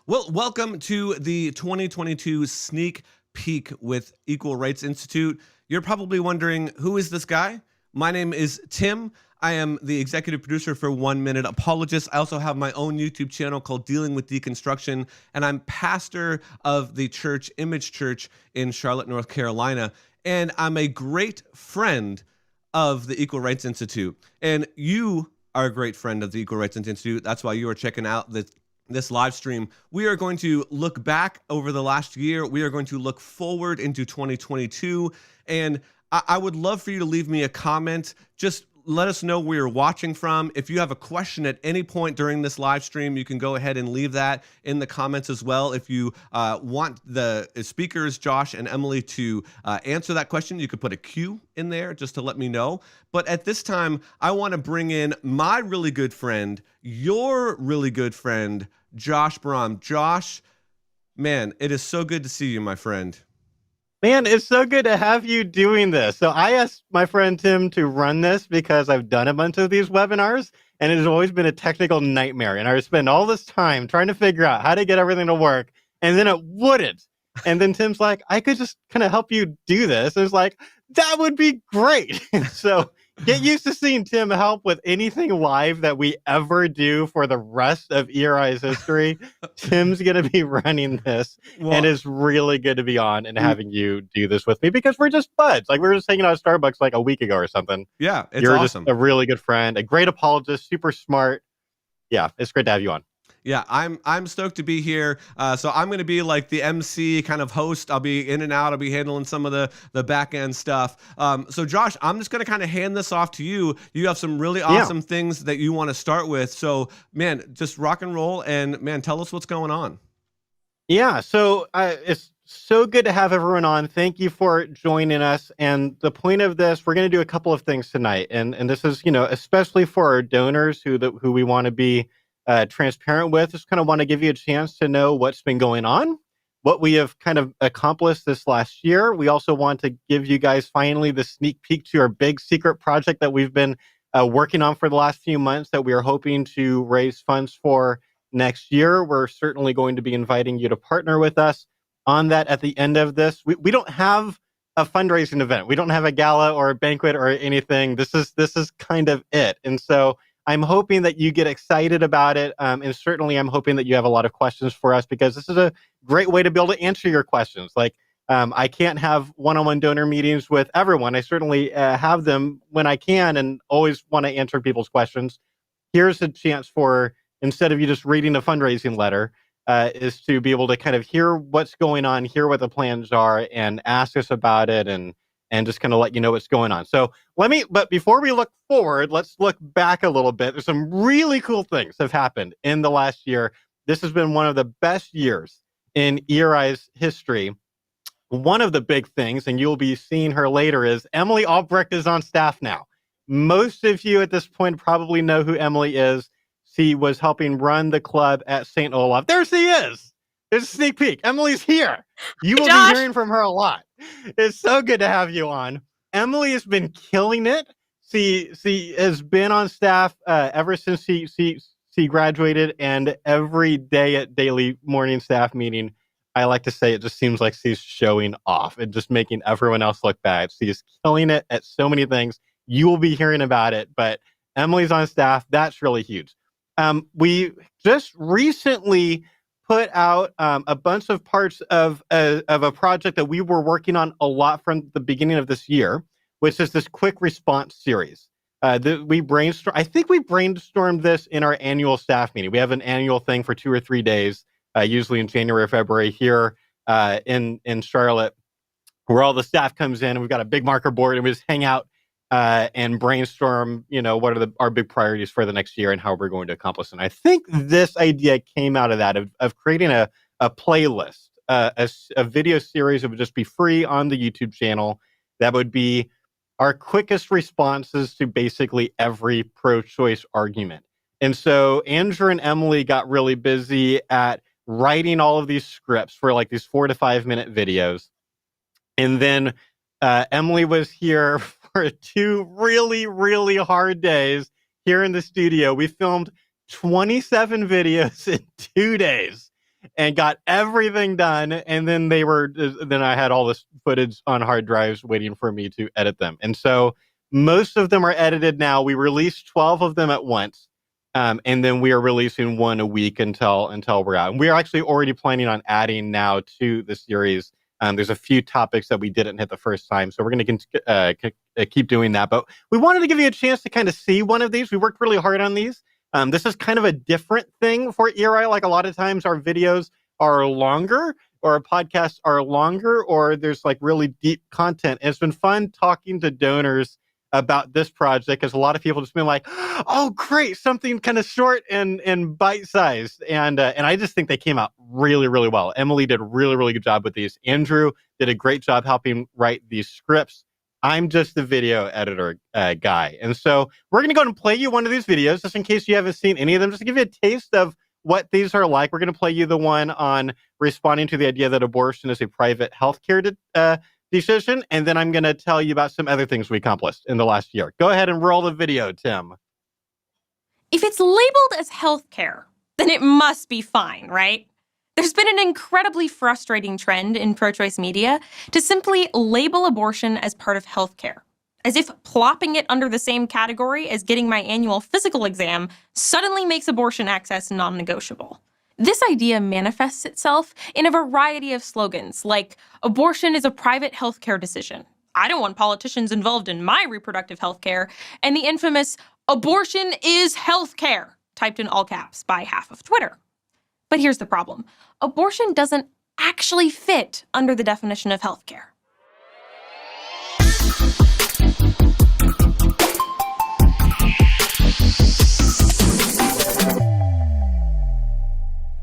Well, welcome to the 2022 sneak peek with Equal Rights Institute. You're probably wondering, who is this guy? My name is Tim. I am the executive producer for 1 Minute Apologist. I also have my own YouTube channel called Dealing with Deconstruction, and I'm pastor of the church, Image Church in Charlotte, North Carolina. And I'm a great friend of the Equal Rights Institute. And you are a great friend of the Equal Rights Institute. That's why you are checking out this live stream. We are going to look back over the last year. We are going to look forward into 2022. And I would love for you to leave me a comment. Just let us know where you're watching from. If you have a question at any point during this live stream, you can go ahead and leave that in the comments as well. If you want the speakers, Josh and Emily, to answer that question, you could put a Q in there just to let me know. But at this time, I want to bring in my really good friend, your really good friend, Josh Brom. Josh, man, it is so good to see you, my friend. Man, it's so good to have you doing this. So I asked my friend Tim to run this because I've done a bunch of these webinars and it has always been a technical nightmare. And I would spend all this time trying to figure out how to get everything to work, and then it wouldn't. And then Tim's like, I could just kind of help you do this. And it's like, that would be great. So get used to seeing Tim help with anything live that we ever do for the rest of ERI's history. Tim's going to be running this, and it's really good to be on and having you do this with me because we're just buds. Like, we were just hanging out at Starbucks like a week ago or something. Yeah, it's You're awesome. just a really good friend, a great apologist, super smart. Yeah, it's great to have you on. Yeah, I'm stoked to be here. So I'm going to be like the MC kind of host. I'll be in and out. I'll be handling some of the back end stuff. So Josh, I'm just going to kind of hand this off to you. You have some really awesome things that you want to start with. So man, just rock and roll, and man, tell us what's going on. Yeah, so it's so good to have everyone on. Thank you for joining us. And the point of this, we're going to do a couple of things tonight, and this is, especially for our donors who we want to be transparent with. Just kind of want to give you a chance to know what's been going on, what we have kind of accomplished this last year. We also want to give you guys finally the sneak peek to our big secret project that we've been working on for the last few months that we are hoping to raise funds for next year. We're certainly going to be inviting you to partner with us on that at the end of this. We don't have a fundraising event. We don't have a gala or a banquet or anything. This is kind of it. And so I'm hoping that you get excited about it. And certainly I'm hoping that you have a lot of questions for us, because this is a great way to be able to answer your questions. Like, I can't have one-on-one donor meetings with everyone. I certainly have them when I can and always want to answer people's questions. Here's a chance for, instead of you just reading a fundraising letter, is to be able to kind of hear what's going on, hear what the plans are, and ask us about it, and just kind of let you know what's going on. So but before we look forward, let's look back a little bit. There's some really cool things have happened in the last year. This has been one of the best years in ERI's history. One of the big things, and you'll be seeing her later, is Emily Albrecht is on staff now. Most of you at this point probably know who Emily is. She was helping run the club at St. Olaf. There she is. There's a sneak peek. Emily's here. You will be hearing from her a lot. It's so good to have you on. Emily has been killing it. She has been on staff ever since she graduated, and every day at daily morning staff meeting, I like to say it just seems like she's showing off and just making everyone else look bad. She is killing it at so many things. You will be hearing about it, but Emily's on staff. That's really huge. We just recently put out a bunch of parts of a project that we were working on a lot from the beginning of this year, which is this quick response series. I think we brainstormed this in our annual staff meeting. We have an annual thing for 2 or 3 days, usually in January or February here in Charlotte, where all the staff comes in and we've got a big marker board and we just hang out and brainstorm, what are our big priorities for the next year and how we're going to accomplish. And I think this idea came out of that, of creating a playlist, a video series that would just be free on the YouTube channel. That would be our quickest responses to basically every pro-choice argument. And so Andrew and Emily got really busy at writing all of these scripts for like these 4 to 5 minute videos. And then Emily was here for 2 really, really hard days here in the studio. We filmed 27 videos in 2 days. and got everything done. And then then I had all this footage on hard drives waiting for me to edit them. And so most of them are edited now. We released 12 of them at once. And then we are releasing one a week until we're out. And we are actually already planning on adding now to the series. There's a few topics that we didn't hit the first time, so we're going to keep doing that. But we wanted to give you a chance to kind of see one of these. We worked really hard on these. This is kind of a different thing for ERI. Like a lot of times our videos are longer, or our podcasts are longer, or there's like really deep content. And it's been fun talking to donors about this project, because a lot of people just been like, oh, great, something kind of short and bite-sized. And I just think they came out really, really well. Emily did a really, really good job with these. Andrew did a great job helping write these scripts. I'm just the video editor guy. And so we're going to go and play you one of these videos, just in case you haven't seen any of them, just to give you a taste of what these are like. We're going to play you the one on responding to the idea that abortion is a private healthcare decision, and then I'm going to tell you about some other things we accomplished in the last year. Go ahead and roll the video, Tim. If it's labeled as healthcare, then it must be fine, right? There's been an incredibly frustrating trend in pro-choice media to simply label abortion as part of healthcare, as if plopping it under the same category as getting my annual physical exam suddenly makes abortion access non-negotiable. This idea manifests itself in a variety of slogans, like, abortion is a private healthcare decision, I don't want politicians involved in my reproductive healthcare, and the infamous, abortion is healthcare, typed in all caps by half of Twitter. But here's the problem. Abortion doesn't actually fit under the definition of healthcare.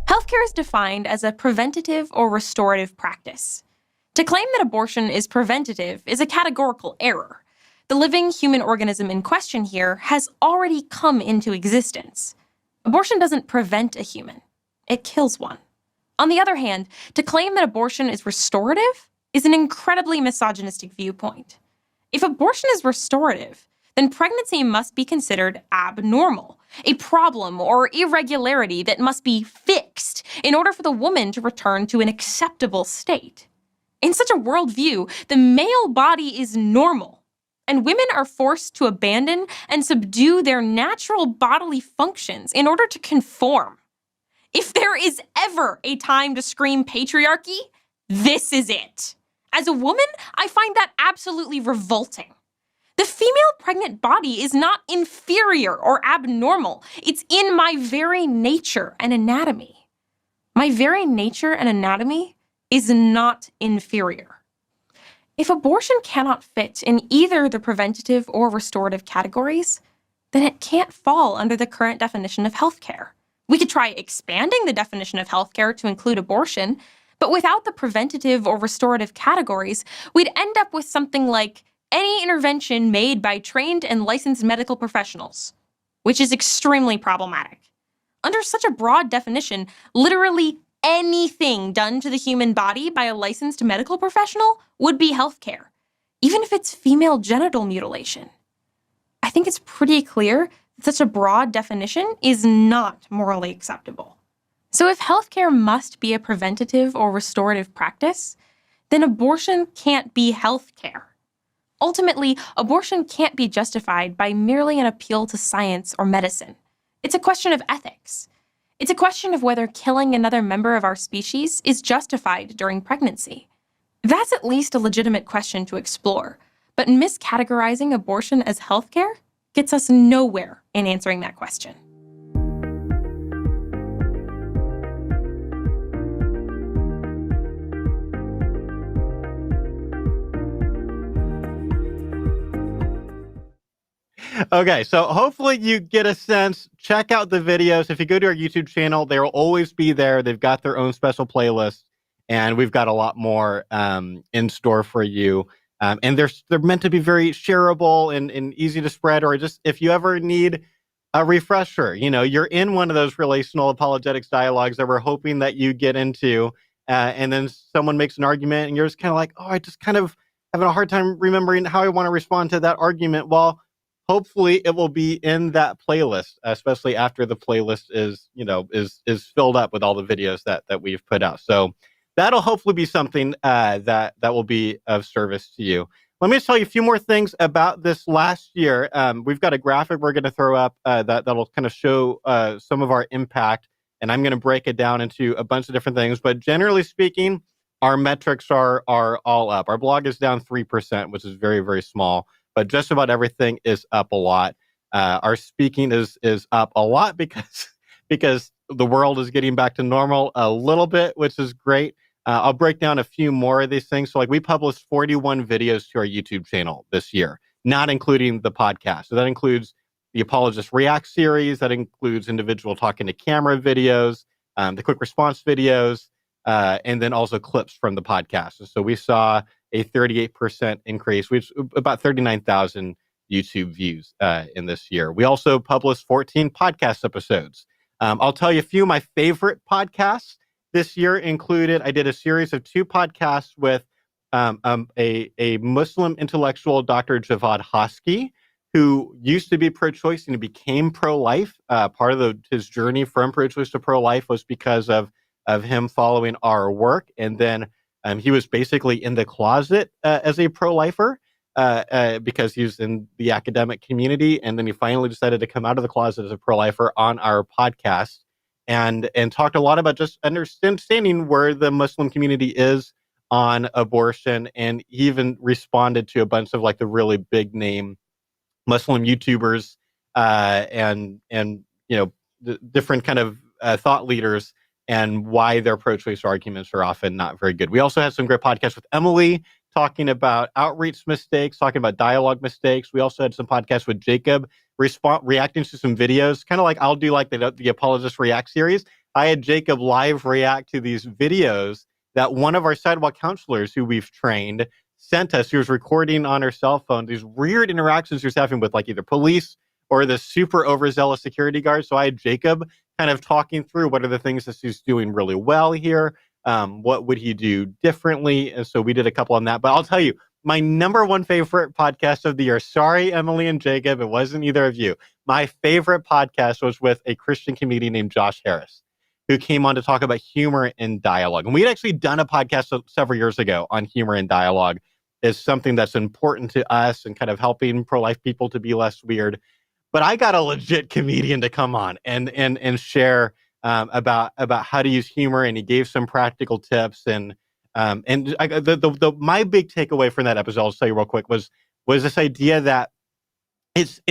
Healthcare is defined as a preventative or restorative practice. To claim that abortion is preventative is a categorical error. The living human organism in question here has already come into existence. Abortion doesn't prevent a human, it kills one. On the other hand, to claim that abortion is restorative is an incredibly misogynistic viewpoint. If abortion is restorative, then pregnancy must be considered abnormal, a problem or irregularity that must be fixed in order for the woman to return to an acceptable state. In such a worldview, the male body is normal, and women are forced to abandon and subdue their natural bodily functions in order to conform. If there is ever a time to scream patriarchy, this is it. As a woman, I find that absolutely revolting. The female pregnant body is not inferior or abnormal. It's in my very nature and anatomy. My very nature and anatomy is not inferior. If abortion cannot fit in either the preventative or restorative categories, then it can't fall under the current definition of healthcare. We could try expanding the definition of healthcare to include abortion, but without the preventative or restorative categories, we'd end up with something like any intervention made by trained and licensed medical professionals, which is extremely problematic. Under such a broad definition, literally anything done to the human body by a licensed medical professional would be healthcare, even if it's female genital mutilation. I think it's pretty clear that such a broad definition is not morally acceptable. So if healthcare must be a preventative or restorative practice, then abortion can't be healthcare. Ultimately, abortion can't be justified by merely an appeal to science or medicine. It's a question of ethics. It's a question of whether killing another member of our species is justified during pregnancy. That's at least a legitimate question to explore, but miscategorizing abortion as healthcare gets us nowhere in answering that question. Okay, so hopefully you get a sense. Check out the videos. If you go to our YouTube channel, they'll always be there. They've got their own special playlist, and we've got a lot more in store for you. And they're meant to be very shareable and easy to spread, or just if you ever need a refresher, you're in one of those relational apologetics dialogues that we're hoping that you get into, and then someone makes an argument, and you're just kind of like, oh, I just kind of having a hard time remembering how I want to respond to that argument. Well, hopefully it will be in that playlist, especially after the playlist is filled up with all the videos that we've put out. So that'll hopefully be something that will be of service to you. Let me just tell you a few more things about this last year. We've got a graphic we're going to throw up that'll kind of show some of our impact, and I'm going to break it down into a bunch of different things. But generally speaking, our metrics are all up. Our blog is down 3%, which is very, very small, but just about everything is up a lot. Our speaking is up a lot because the world is getting back to normal a little bit, which is great. I'll break down a few more of these things. So like we published 41 videos to our YouTube channel this year, not including the podcast. So that includes the Apologist React series. That includes individual talking to camera videos, the quick response videos, and then also clips from the podcast. And so we saw a 38% increase, which about 39,000 YouTube views in this year. We also published 14 podcast episodes. I'll tell you a few of my favorite podcasts this year included, I did a series of 2 podcasts with a Muslim intellectual, Dr. Javad Hosky, who used to be pro-choice and he became pro-life. Part of his journey from pro-choice to pro-life was because of him following our work. And then he was basically in the closet as a pro-lifer because he was in the academic community. And then he finally decided to come out of the closet as a pro-lifer on our podcast and talked a lot about just understanding where the Muslim community is on abortion. And he even responded to a bunch of like the really big name Muslim YouTubers and the different kind of thought leaders and why their pro-choice arguments are often not very good. We also had some great podcasts with Emily talking about outreach mistakes, talking about dialogue mistakes. We also had some podcasts with Jacob reacting to some videos, kind of like I'll do like the Apologist React series. I had Jacob live react to these videos that one of our sidewalk counselors who we've trained sent us. He was recording on her cell phone these weird interactions he was having with like either police or the super overzealous security guards. So I had Jacob kind of talking through what are the things that he's doing really well here. What would he do differently? And so we did a couple on that. But I'll tell you, my number one favorite podcast of the year, sorry, Emily and Jacob, it wasn't either of you. My favorite podcast was with a Christian comedian named Josh Harris, who came on to talk about humor and dialogue. And we had actually done a podcast several years ago on humor and dialogue is something that's important to us and kind of helping pro-life people to be less weird. But I got a legit comedian to come on and share about how to use humor, and he gave some practical tips. And my big takeaway from that episode, I'll tell you real quick, was this idea that it's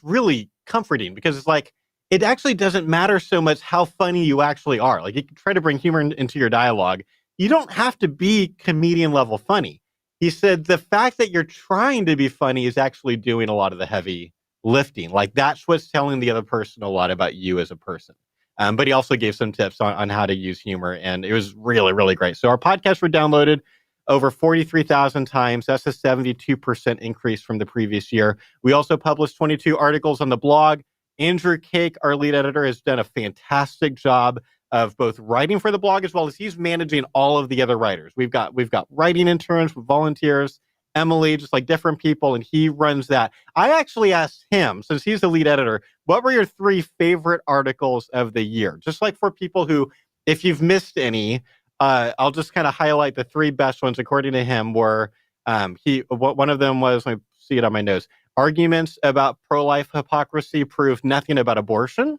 really comforting because it's like it actually doesn't matter so much how funny you actually are. Like you can try to bring humor into your dialogue. You don't have to be comedian level funny. He said the fact that you're trying to be funny is actually doing a lot of the heavy lifting. Like that's what's telling the other person a lot about you as a person. But he also gave some tips on how to use humor, and it was really, really great. So our podcasts were downloaded over 43,000 times. That's a 72% increase from the previous year. We also published 22 articles on the blog. Andrew Cake, our lead editor, has done a fantastic job of both writing for the blog as well as he's managing all of the other writers. We've got writing interns with volunteers, Emily, just like different people, and he runs that. I actually asked him, since he's the lead editor, what were your 3 favorite articles of the year? Just like for people who, if you've missed any, I'll just kind of highlight the 3 best ones according to him were, one of them was, let me see it on my nose, arguments about pro-life hypocrisy prove nothing about abortion.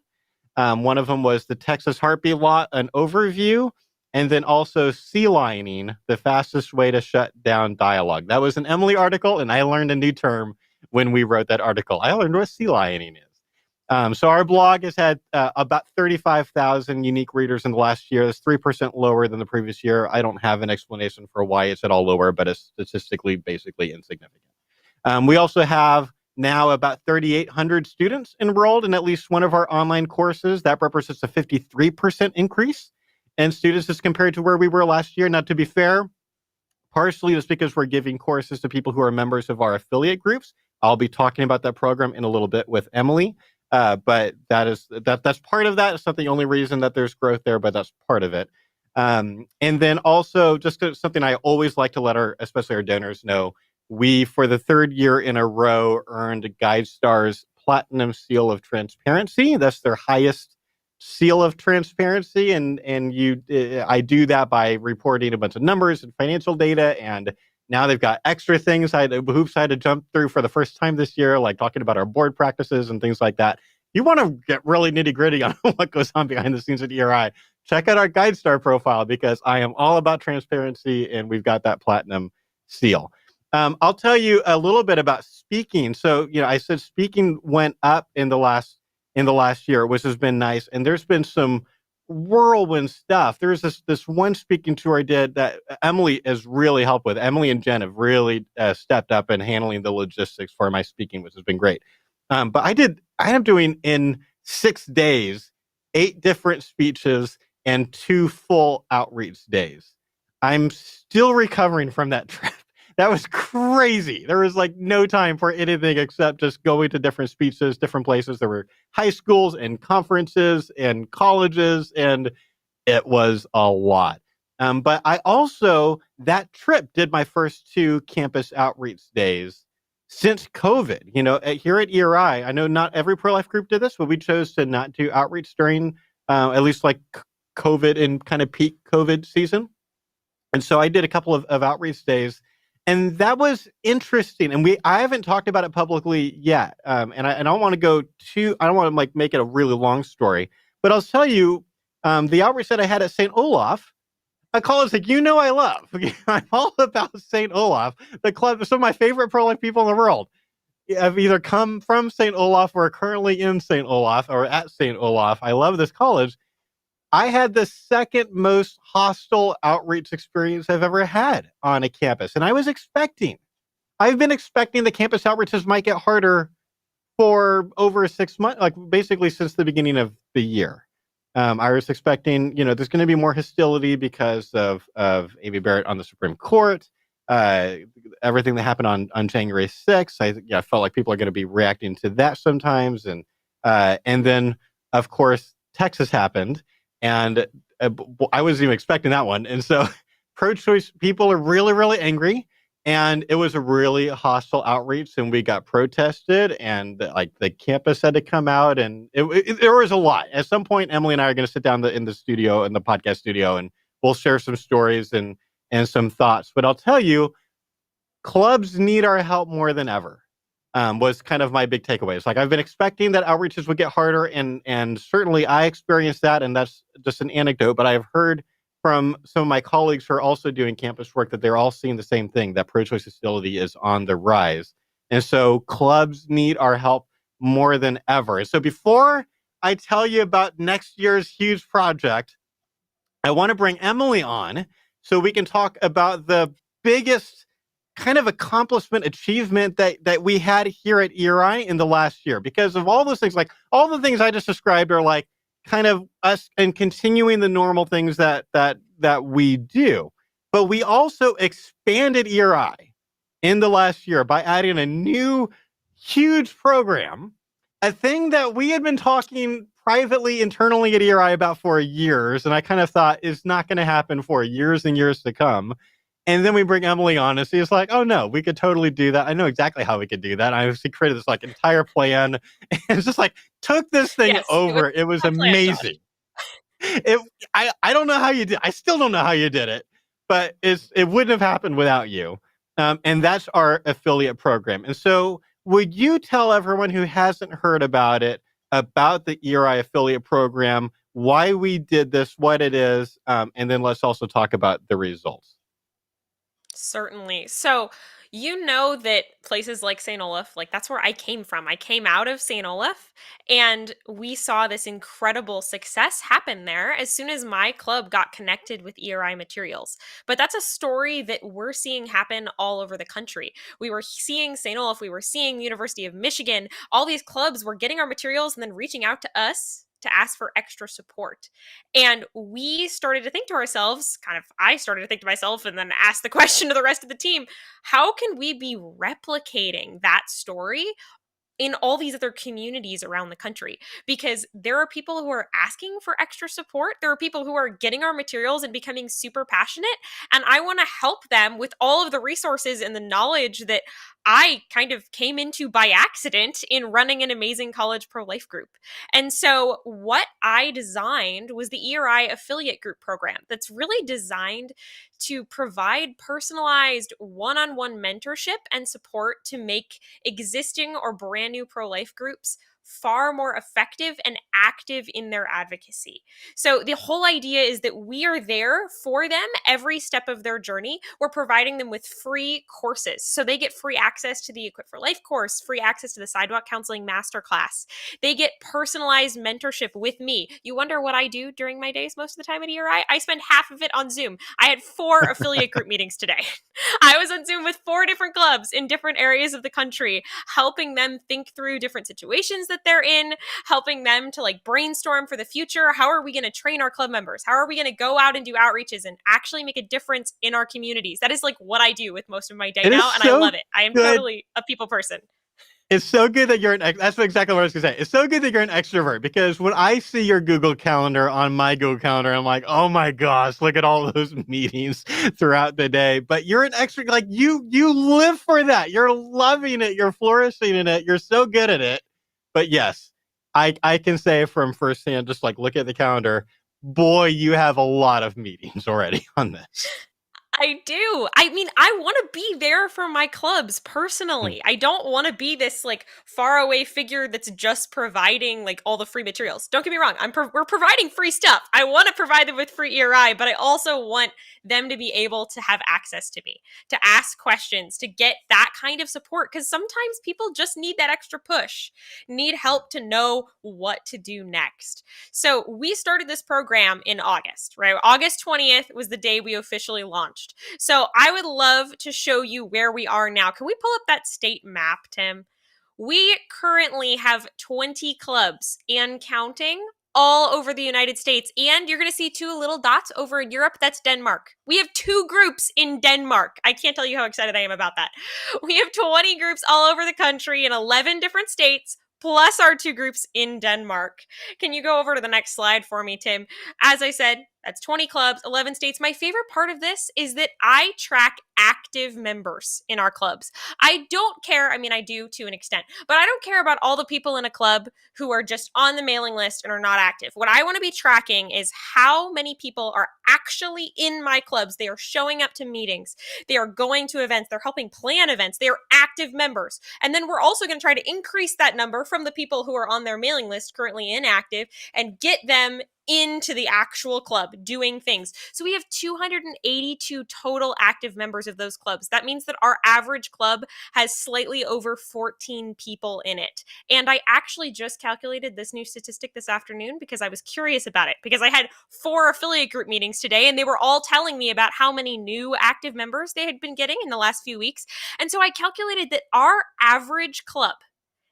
One of them was the Texas heartbeat law, an overview, and then also sea lining, the fastest way to shut down dialogue. That was an Emily article, and I learned a new term when we wrote that article. I learned what sea lining is. So our blog has had about 35,000 unique readers in the last year. That's 3% lower than the previous year. I don't have an explanation for why it's at all lower, but it's statistically basically insignificant. We also have now about 3,800 students enrolled in at least one of our online courses. That represents a 53% increase in students as compared to where we were last year. Now, to be fair, partially it's because we're giving courses to people who are members of our affiliate groups. I'll be talking about that program in a little bit with Emily. But that's part of that. It's not the only reason that there's growth there, but that's part of it. And then also just something I always like to let especially our donors know, we, for the third year in a row, earned GuideStar's Platinum Seal of Transparency. That's their highest seal of transparency, and I do that by reporting a bunch of numbers and financial data, and now they've got extra things hoops I had to jump through for the first time this year, like talking about our board practices and things like that. You want to get really nitty gritty on what goes on behind the scenes at ERI, check out our GuideStar profile, because I am all about transparency, and we've got that platinum seal. I'll tell you a little bit about speaking. So, I said speaking went up in the last year, which has been nice. And there's been some whirlwind stuff. There's this one speaking tour I did that Emily has really helped with. Emily and Jen have really stepped up in handling the logistics for my speaking, which has been great. But I ended up doing in 6 days, 8 different speeches and 2 full outreach days. I'm still recovering from that trip. That was crazy. There was like no time for anything except just going to different speeches, different places. There were high schools and conferences and colleges, and it was a lot. But I also, that trip, did my first 2 campus outreach days since COVID. Here at ERI, I know not every pro-life group did this, but we chose to not do outreach during at least like COVID and kind of peak COVID season. And so I did a couple of outreach days. And that was interesting. And I haven't talked about it publicly yet. And I don't want to make it a really long story, but I'll tell you, the outreach that I had at St. Olaf, a college that I love. I'm all about St. Olaf, the club, some of my favorite pro-life people in the world have either come from St. Olaf or are currently in St. Olaf or at St. Olaf. I love this college. I had the second most hostile outreach experience I've ever had on a campus. And I've been expecting the campus outreaches might get harder for over 6 months, like basically since the beginning of the year. I was expecting, there's going to be more hostility because of Amy Barrett on the Supreme Court, everything that happened on January 6th. I felt like people are going to be reacting to that sometimes. And then, of course, Texas happened. And I wasn't even expecting that one. And so pro-choice people are really, really angry. And it was a really hostile outreach. And we got protested. And the campus had to come out. And there was a lot. At some point, Emily and I are going to sit down in the studio, in the podcast studio, and we'll share some stories and some thoughts. But I'll tell you, clubs need our help more than ever. Was kind of my big takeaway. It's like I've been expecting that outreaches would get harder, and certainly I experienced that, and that's just an anecdote, but I've heard from some of my colleagues who are also doing campus work that they're all seeing the same thing, that pro-choice hostility is on the rise. And so clubs need our help more than ever. And so before I tell you about next year's huge project, I want to bring Emily on so we can talk about the biggest kind of accomplishment, achievement that we had here at ERI in the last year, because of all those things, like all the things I just described are like kind of us and continuing the normal things that we do. But we also expanded ERI in the last year by adding a new huge program, a thing that we had been talking privately internally at ERI about for years, and I kind of thought is not going to happen for years and years to come. And then we bring Emily on, and she's like, "Oh no, we could totally do that. I know exactly how we could do that." She created this like entire plan, and it's just like took this thing over. It was amazing. I don't know how you did. I still don't know how you did it, but it wouldn't have happened without you. And that's our affiliate program. And so, would you tell everyone who hasn't heard about it, about the ERI affiliate program, why we did this, what it is, and then let's also talk about the results. Certainly. So, that places like St. Olaf, like that's where I came from. I came out of St. Olaf, and we saw this incredible success happen there as soon as my club got connected with ERI materials. But that's a story that we're seeing happen all over the country. We were seeing St. Olaf, we were seeing University of Michigan. All these clubs were getting our materials and then reaching out to us to ask for extra support. And we started to think to ourselves, I started to think to myself and then asked the question to the rest of the team, how can we be replicating that story in all these other communities around the country, because there are people who are asking for extra support. There are people who are getting our materials and becoming super passionate. And I want to help them with all of the resources and the knowledge that I kind of came into by accident in running an amazing college pro-life group. And so what I designed was the ERI affiliate group program that's really designed to provide personalized one-on-one mentorship and support to make existing or brand new pro-life groups far more effective and active in their advocacy. So the whole idea is that we are there for them every step of their journey. We're providing them with free courses. So they get free access to the Equip for Life course, free access to the Sidewalk Counseling Masterclass. They get personalized mentorship with me. You wonder what I do during my days most of the time at ERI? I spend half of it on Zoom. I had 4 affiliate group meetings today. I was on Zoom with 4 different clubs in different areas of the country, helping them think through different situations that they're in, helping them to like brainstorm for the future. How are we going to train our club members? How are we going to go out and do outreaches and actually make a difference in our communities? That is like what I do with most of my day now, and I love it. I am totally a people person. It's so good that you're that's exactly what I was going to say. It's so good that you're an extrovert, because when I see your Google Calendar on my Google Calendar, I'm like, oh my gosh, look at all those meetings throughout the day. But you're an extrovert, like you live for that. You're loving it. You're flourishing in it. You're so good at it. But yes, I can say from firsthand, just like look at the calendar, boy, you have a lot of meetings already on this. I do. I mean, I want to be there for my clubs personally. I don't want to be this like faraway figure that's just providing like all the free materials. Don't get me wrong. We're providing free stuff. I want to provide them with free ERI, but I also want them to be able to have access to me, to ask questions, to get that kind of support. Because sometimes people just need that extra push, need help to know what to do next. So we started this program in August, right? August 20th was the day we officially launched. So I would love to show you where we are now. Can we pull up that state map, Tim? We currently have 20 clubs and counting all over the United States. And you're going to see 2 little dots over in Europe. That's Denmark. We have 2 groups in Denmark. I can't tell you how excited I am about that. We have 20 groups all over the country in 11 different states, plus our 2 groups in Denmark. Can you go over to the next slide for me, Tim? As I said, that's 20 clubs, 11 states. My favorite part of this is that I track active members in our clubs. I don't care. I mean, I do to an extent, but I don't care about all the people in a club who are just on the mailing list and are not active. What I want to be tracking is how many people are actually in my clubs. They are showing up to meetings. They are going to events. They're helping plan events. They are active members. And then we're also going to try to increase that number from the people who are on their mailing list currently inactive and get them into the actual club doing things. So we have 282 total active members of those clubs. That means that our average club has slightly over 14 people in it. And I actually just calculated this new statistic this afternoon because I was curious about it, because I had 4 affiliate group meetings today and they were all telling me about how many new active members they had been getting in the last few weeks. And so I calculated that our average club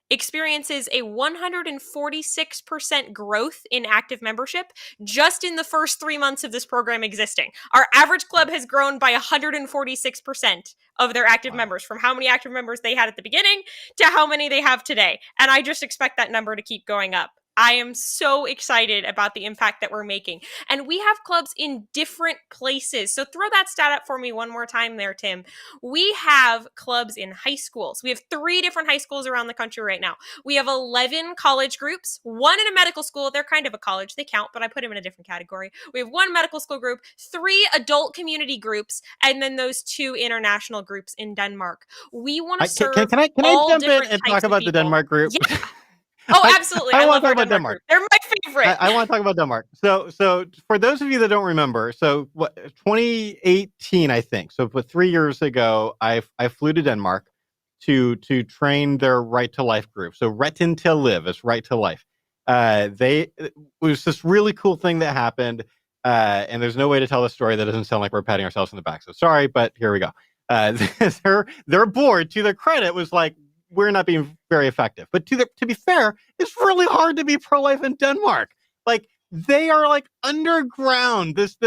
experiences a 146% growth in active membership just in the first 3 months of this program existing. Our average club has grown by 146% of their active members, from how many active members they had at the beginning to how many they have today. And I just expect that number to keep going up. I am so excited about the impact that we're making. And we have clubs in different places. So throw that stat up for me one more time there, Tim. We have clubs in high schools. We have 3 different high schools around the country right now. We have 11 college groups, 1 in a medical school. They're kind of a college. They count, but I put them in a different category. We have 1 medical school group, 3 adult community groups, and then those 2 international groups in Denmark. We want to serve Can I jump in and talk about the Denmark group? Yeah. Oh, absolutely. I love our Denmark group. They're my favorite. I want to talk about Denmark. So for those of you that don't remember, 2018, I think. So 3 years ago, I flew to Denmark to train their Right to Life group. So Retten til Liv is Right to Life. It was this really cool thing that happened. And there's no way to tell the story that doesn't sound like we're patting ourselves on the back. So sorry, but here we go. Their board, to their credit, was like, we're not being very effective. But to be fair, it's really hard to be pro-life in Denmark. Like, they are like underground, this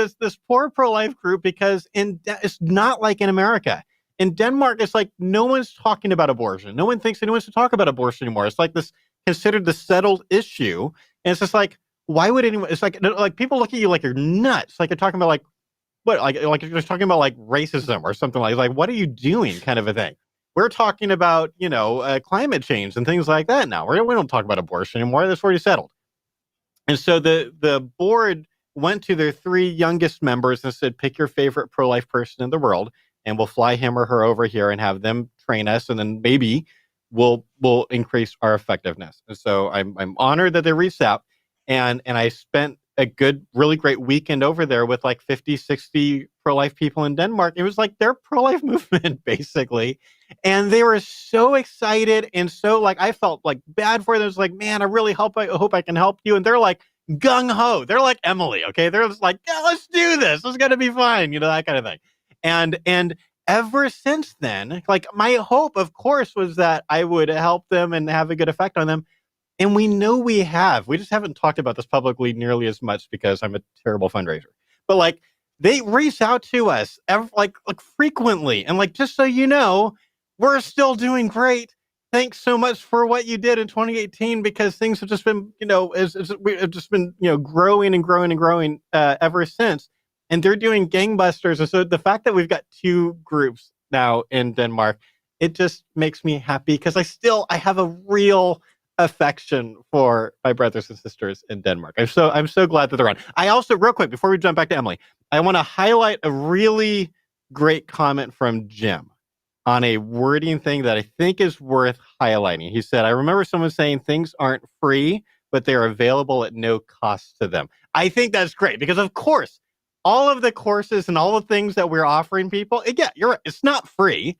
poor pro-life group, because it's not like in America. In Denmark, it's like no one's talking about abortion. No one thinks anyone should talk about abortion anymore. It's like this considered the settled issue. And it's just like, why would anyone? It's like people look at you like you're nuts. Like you're talking about like what? Like you're just talking about like racism or something like what are you doing? Kind of a thing. We're talking about climate change and things like that now. We don't talk about abortion anymore. That's already settled. And so the board went to their 3 youngest members and said, pick your favorite pro-life person in the world, and we'll fly him or her over here and have them train us, and then maybe we'll increase our effectiveness. And so I'm honored that they reached out, and I spent a really great weekend over there with like 50, 60 pro-life people in Denmark. It was like their pro-life movement, basically. And they were so excited. And so like, I felt like bad for them. It was like, man, I hope I can help you. And they're like gung-ho. They're like Emily. Okay. They're just like, yeah, let's do this. It's going to be fine. That kind of thing. And ever since then, like my hope, of course, was that I would help them and have a good effect on them. And we know we have. We just haven't talked about this publicly nearly as much because I'm a terrible fundraiser. But like, they reach out to us like frequently, and like, just so you know, we're still doing great. Thanks so much for what you did in 2018, because things have just been, we've just been, growing and growing and growing ever since. And they're doing gangbusters. And so the fact that we've got 2 groups now in Denmark, it just makes me happy because I have a real affection for my brothers and sisters in Denmark. I'm so glad that they're on. I also, real quick, before we jump back to Emily, I want to highlight a really great comment from Jim on a wording thing that I think is worth highlighting. He said, I remember someone saying things aren't free, but they're available at no cost to them. I think that's great because, of course, all of the courses and all the things that we're offering people, again, you're right, it's not free.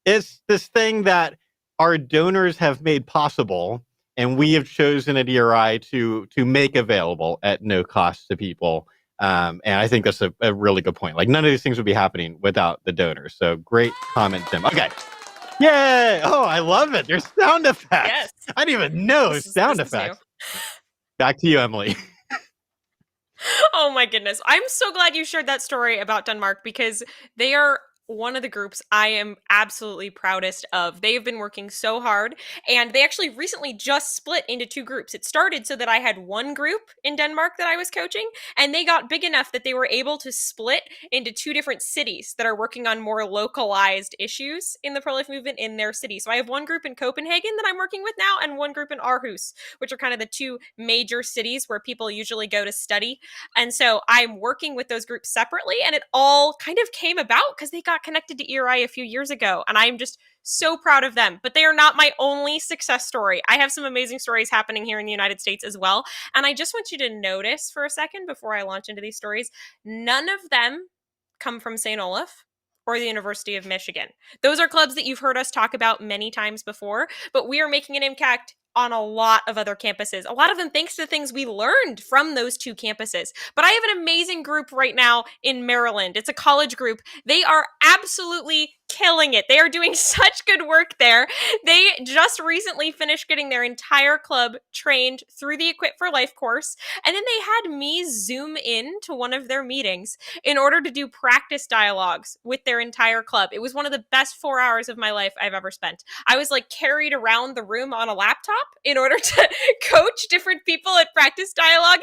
It's this thing that our donors have made possible, and we have chosen at ERI to make available at no cost to people. And I think that's a really good point. Like, none of these things would be happening without the donors. So great comment, Tim. Okay. Yay! Oh, I love it. There's sound effects. Yes. I didn't even know This is effects. new. Back to you, Emily. Oh my goodness. I'm so glad you shared that story about Denmark because they are one of the groups I am absolutely proudest of. They have been working so hard, and they actually recently just split into 2 groups. It started so that I had one group in Denmark that I was coaching, and they got big enough that they were able to split into 2 different cities that are working on more localized issues in the pro-life movement in their city. So I have one group in Copenhagen that I'm working with now, and one group in Aarhus, which are kind of the 2 major cities where people usually go to study. And so I'm working with those groups separately, and it all kind of came about because they got connected to ERI a few years ago, and I'm just so proud of them. But they are not my only success story. I have some amazing stories happening here in the United States as well, and I just want you to notice for a second before I launch into these stories, none of them come from St. Olaf or the University of Michigan. Those are clubs that you've heard us talk about many times before, but we are making an impact on a lot of other campuses. A lot of them thanks to the things we learned from those 2 campuses. But I have an amazing group right now in Maryland. It's a college group. They are absolutely killing it. They are doing such good work there. They just recently finished getting their entire club trained through the Equip for Life course. And then they had me zoom in to one of their meetings in order to do practice dialogues with their entire club. It was one of the best 4 hours of my life I've ever spent. I was like carried around the room on a laptop in order to coach different people at practice dialoguing.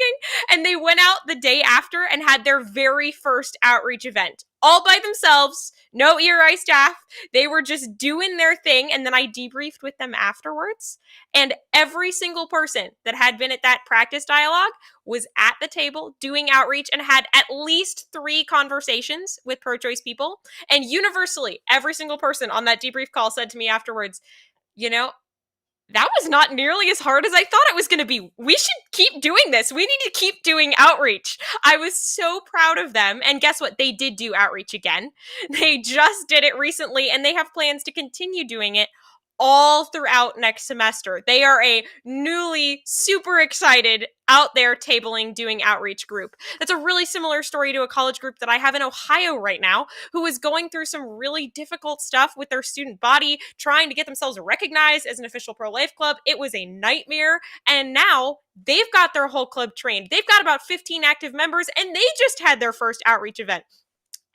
And they went out the day after and had their very first outreach event. All by themselves, no ERI staff. They were just doing their thing. And then I debriefed with them afterwards. And every single person that had been at that practice dialogue was at the table doing outreach and had at least 3 conversations with pro-choice people. And universally, every single person on that debrief call said to me afterwards, that was not nearly as hard as I thought it was going to be. We should keep doing this. We need to keep doing outreach. I was so proud of them. And guess what? They did do outreach again. They just did it recently, and they have plans to continue doing it all throughout next semester. They are a newly super excited out there tabling doing outreach group. That's a really similar story to a college group that I have in Ohio right now who is going through some really difficult stuff with their student body, trying to get themselves recognized as an official pro-life club. It was a nightmare. And now they've got their whole club trained. They've got about 15 active members, and they just had their first outreach event.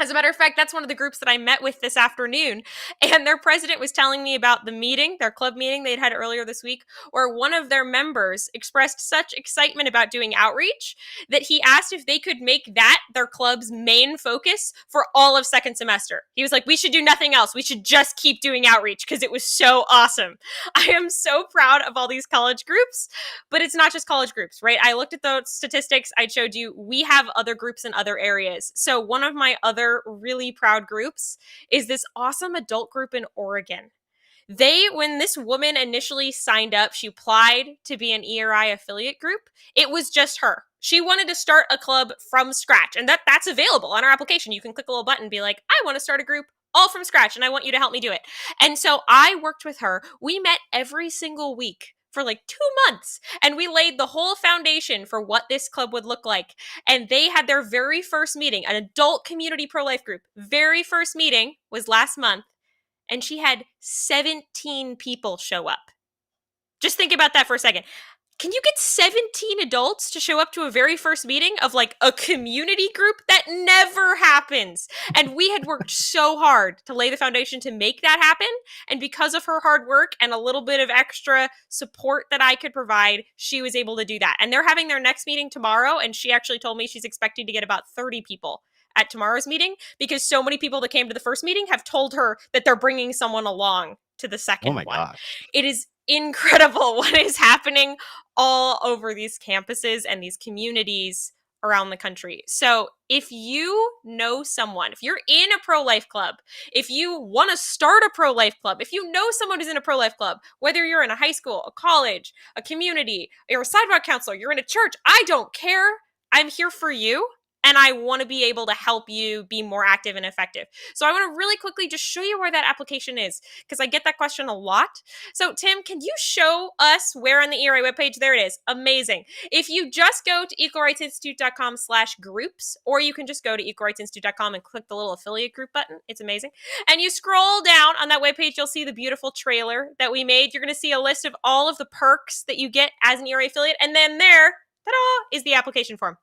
As a matter of fact, that's one of the groups that I met with this afternoon. And their president was telling me about the meeting, their club meeting they'd had earlier this week, where one of their members expressed such excitement about doing outreach that he asked if they could make that their club's main focus for all of second semester. He was like, we should do nothing else. We should just keep doing outreach because it was so awesome. I am so proud of all these college groups, but it's not just college groups, right? I looked at those statistics I showed you. We have other groups in other areas. So one of my other really proud groups is this awesome adult group in Oregon. When this woman initially signed up, she applied to be an ERI affiliate group. It was just her. She wanted to start a club from scratch, and that's available on our application. You can click a little button and be like, I want to start a group all from scratch, and I want you to help me do it. And so I worked with her. We met every single week for like 2 months, and we laid the whole foundation for what this club would look like. And they had their very first meeting, an adult community pro-life group. Very first meeting was last month, and she had 17 people show up. Just think about that for a second. Can you get 17 adults to show up to a very first meeting of like a community group? That never happens. And we had worked so hard to lay the foundation to make that happen. And because of her hard work and a little bit of extra support that I could provide, she was able to do that. And they're having their next meeting tomorrow. And she actually told me she's expecting to get about 30 people at tomorrow's meeting because so many people that came to the first meeting have told her that they're bringing someone along to the second one. Gosh. It is incredible what is happening all over these campuses and these communities around the country. So if you know someone, if you're in a pro-life club, if you want to start a pro-life club, if you know someone who's in a pro-life club, whether you're in a high school, a college, a community, you're a sidewalk counselor, you're in a church, I don't care. I'm here for you. And I want to be able to help you be more active and effective. So I want to really quickly just show you where that application is, because I get that question a lot. So Tim, can you show us where on the ERA webpage? There it is. Amazing. If you just go to equalrightsinstitute.com/groups, or you can just go to equalrightsinstitute.com and click the little affiliate group button. It's amazing. And you scroll down on that webpage, you'll see the beautiful trailer that we made. You're going to see a list of all of the perks that you get as an ERA affiliate. And then there, ta-da, is the application form.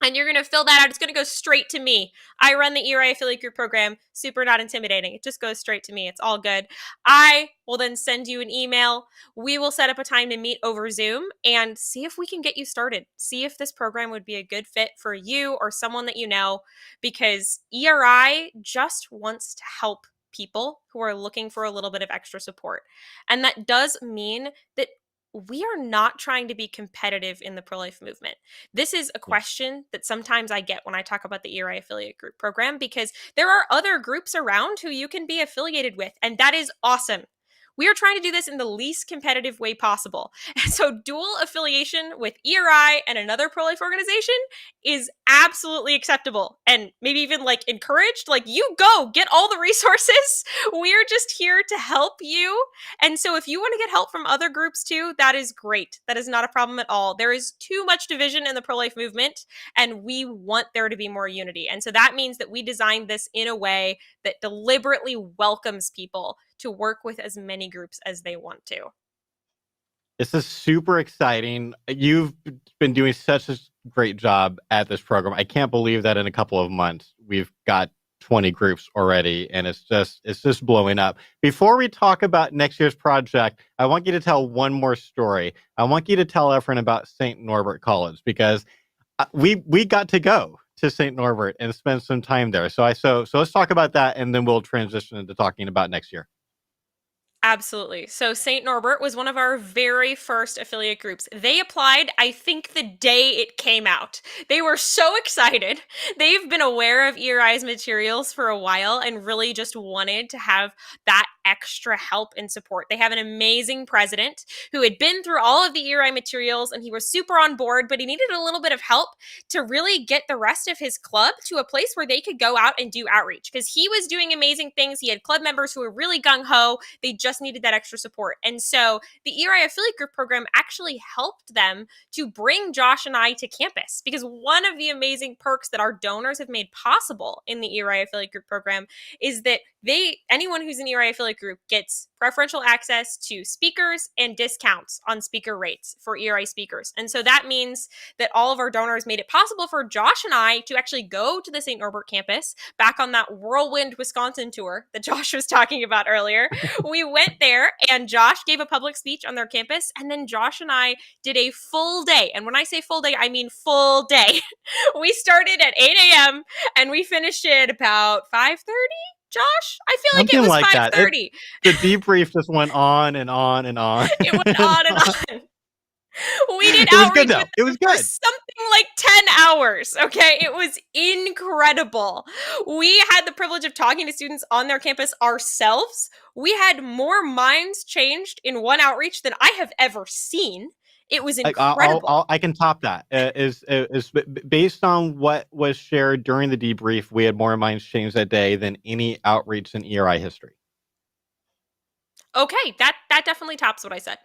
And you're going to fill that out. It's going to go straight to me. I run the ERI affiliate group program. Super not intimidating. It just goes straight to me. It's all good. I will then send you an email. We will set up a time to meet over Zoom and see if we can get you started. See if this program would be a good fit for you or someone that you know, because ERI just wants to help people who are looking for a little bit of extra support. And that does mean that we are not trying to be competitive in the pro-life movement. This is a question that sometimes I get when I talk about the ERI affiliate group program, because there are other groups around who you can be affiliated with, and that is awesome. We are trying to do this in the least competitive way possible. And so dual affiliation with ERI and another pro-life organization is absolutely acceptable and maybe even like encouraged. Like, you go get all the resources. We're just here to help you. And so if you want to get help from other groups too, that is great. That is not a problem at all. There is too much division in the pro-life movement, and we want there to be more unity. And so that means that we designed this in a way that deliberately welcomes people to work with as many groups as they want to. This is super exciting. You've been doing such a great job at this program. I can't believe that in a couple of months we've got 20 groups already, and it's just blowing up. Before we talk about next year's project, I want you to tell one more story. I want you to tell everyone about St. Norbert College, because we got to go to St. Norbert and spend some time there. So let's talk about that, and then we'll transition into talking about next year. Absolutely. So St. Norbert was one of our very first affiliate groups. They applied, I think, the day it came out. They were so excited. They've been aware of ERI's materials for a while and really just wanted to have that extra help and support. They have an amazing president who had been through all of the ERI materials, and he was super on board, but he needed a little bit of help to really get the rest of his club to a place where they could go out and do outreach, because he was doing amazing things. He had club members who were really gung-ho. They just needed that extra support. And so the ERI affiliate group program actually helped them to bring Josh and I to campus, because one of the amazing perks that our donors have made possible in the ERI affiliate group program is that anyone who's an ERI affiliate group gets preferential access to speakers and discounts on speaker rates for ERI speakers. And so that means that all of our donors made it possible for Josh and I to actually go to the St. Norbert campus back on that whirlwind Wisconsin tour that Josh was talking about earlier. We went there and Josh gave a public speech on their campus. And then Josh and I did a full day. And when I say full day, I mean full day. We started at 8 a.m. and we finished at about 5:30. Josh, I feel like it was 5:30. The debrief just went on and on and on. It went on and on. We did It was outreach good though. It was for good. something like 10 hours. Okay. It was incredible. We had the privilege of talking to students on their campus ourselves. We had more minds changed in one outreach than I have ever seen. It was incredible. I can top that. Is based on what was shared during the debrief, we had more minds changed that day than any outreach in ERI history. Okay, that definitely tops what I said.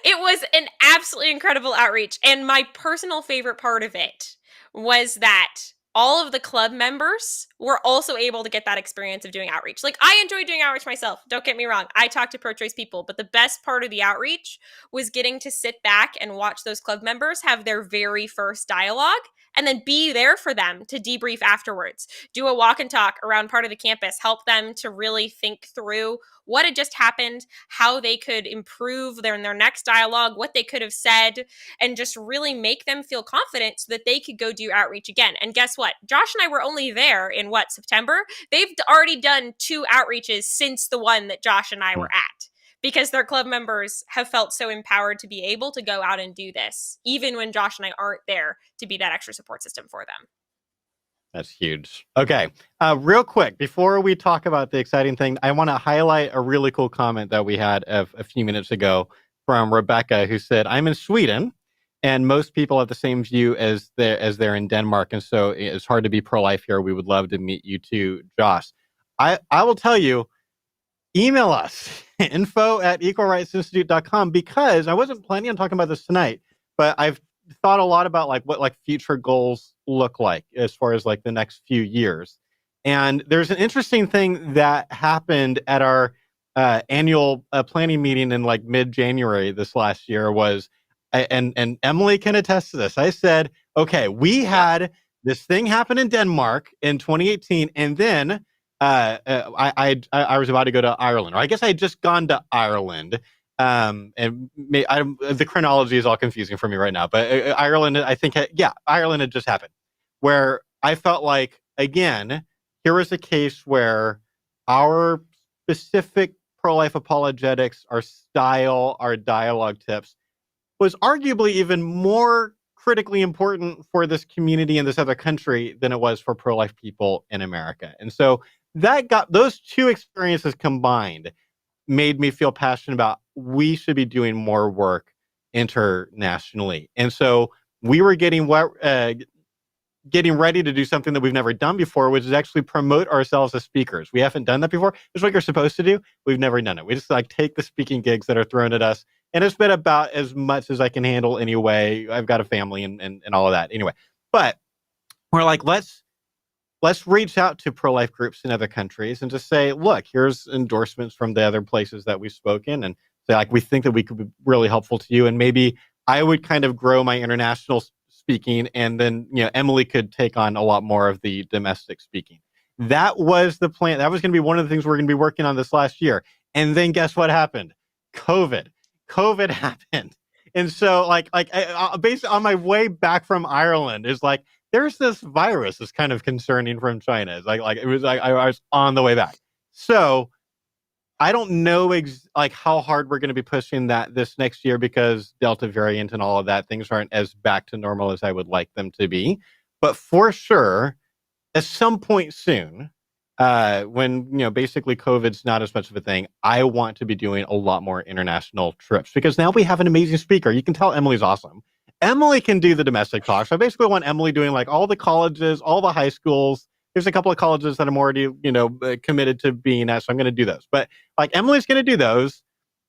It was an absolutely incredible outreach. And my personal favorite part of it was that all of the club members were also able to get that experience of doing outreach. Like, I enjoyed doing outreach myself. Don't get me wrong. I talk to pro-choice people, but the best part of the outreach was getting to sit back and watch those club members have their very first dialogue and then be there for them to debrief afterwards, do a walk and talk around part of the campus, help them to really think through what had just happened, how they could improve their next dialogue, what they could have said, and just really make them feel confident so that they could go do outreach again. And guess what? Josh and I were only there in September? They've already done 2 outreaches since the one that Josh and I were at, because their club members have felt so empowered to be able to go out and do this, even when Josh and I aren't there to be that extra support system for them. That's huge. Okay. Real quick, before we talk about the exciting thing, I want to highlight a really cool comment that we had a few minutes ago from Rebecca, who said, I'm in Sweden, and most people have the same view as they're in Denmark. And so it's hard to be pro-life here. We would love to meet you too, Josh. I will tell you, email us, info@equalrightsinstitute.com, because I wasn't planning on talking about this tonight, but I've thought a lot about what future goals look like as far as the next few years. And there's an interesting thing that happened at our annual planning meeting in mid-January this last year was, and Emily can attest to this. I said, okay, we had this thing happen in Denmark in 2018, and then I was about to go to Ireland, or I guess I had just gone to Ireland. The chronology is all confusing for me right now, but Ireland, I think, Ireland had just happened, where I felt like, again, here was a case where our specific pro-life apologetics, our style, our dialogue tips was arguably even more critically important for this community in this other country than it was for pro-life people in America. And so that got those 2 experiences combined made me feel passionate about we should be doing more work internationally. And so we were getting ready to do something that we've never done before, which is actually promote ourselves as speakers. We haven't done that before. It's what you're supposed to do. We've never done it. We just take the speaking gigs that are thrown at us. And it's been about as much as I can handle anyway. I've got a family and all of that anyway. But we're let's reach out to pro-life groups in other countries and just say, look, here's endorsements from the other places that we've spoken, and say, we think that we could be really helpful to you. And maybe I would kind of grow my international speaking, and then, Emily could take on a lot more of the domestic speaking. That was the plan. That was going to be one of the things we're going to be working on this last year. And then guess what happened? COVID happened. And so based on my way back from Ireland is there's this virus that's kind of concerning from China. It's it was I was on the way back. So I don't know how hard we're going to be pushing that this next year, because Delta variant and all of that, things aren't as back to normal as I would like them to be. But for sure, at some point soon, when basically COVID's not as much of a thing, I want to be doing a lot more international trips, because now we have an amazing speaker. You can tell Emily's awesome. Emily can do the domestic talk. So I basically want Emily doing all the colleges, all the high schools. There's a couple of colleges that I'm already, committed to being at, so I'm going to do those. But Emily's going to do those.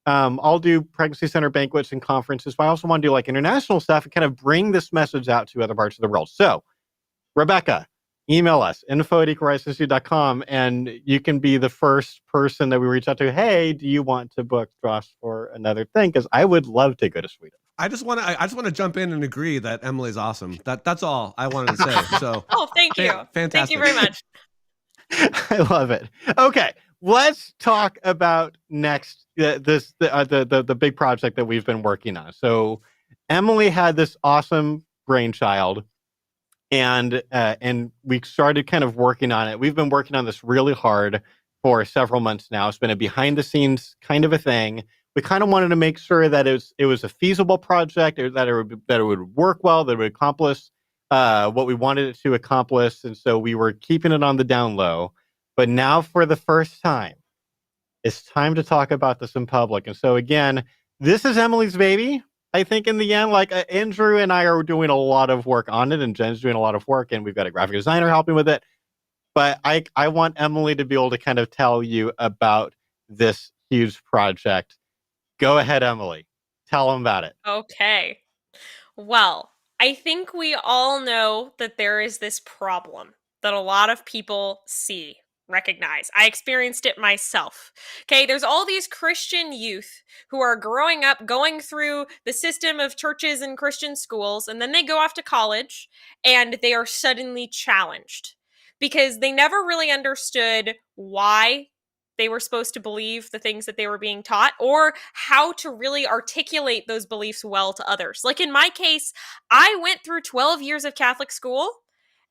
I'll do pregnancy center banquets and conferences, but I also want to do international stuff and kind of bring this message out to other parts of the world. So, Rebecca, email us, info@equalrightsinstitute.com, and you can be the first person that we reach out to. Hey, do you want to book Josh for another thing? Because I would love to go to Sweden. I just want to jump in and agree that Emily's awesome. That's all I wanted to say. So, Oh, thank you. fantastic. Thank you very much. I love it. Okay, let's talk about next the big project that we've been working on. So, Emily had this awesome brainchild, and we started kind of working on it. We've been working on this really hard for several months now. It's been a behind the scenes kind of a thing. We kind of wanted to make sure that it was a feasible project, or that it would work well, that it would accomplish what we wanted it to accomplish, and so we were keeping it on the down low. But now, for the first time, it's time to talk about this in public. And so, again, this is Emily's baby. I think in the end, like Andrew and I are doing a lot of work on it, and Jen's doing a lot of work, and we've got a graphic designer helping with it. But I want Emily to be able to kind of tell you about this huge project. Go ahead, Emily. Tell them about it. Okay. Well, I think we all know that there is this problem that a lot of people see, recognize. I experienced it myself. Okay, there's all these Christian youth who are growing up, going through the system of churches and Christian schools, and then they go off to college and they are suddenly challenged because they never really understood why they were supposed to believe the things that they were being taught, or how to really articulate those beliefs well to others. Like in my case, I went through 12 years of Catholic school,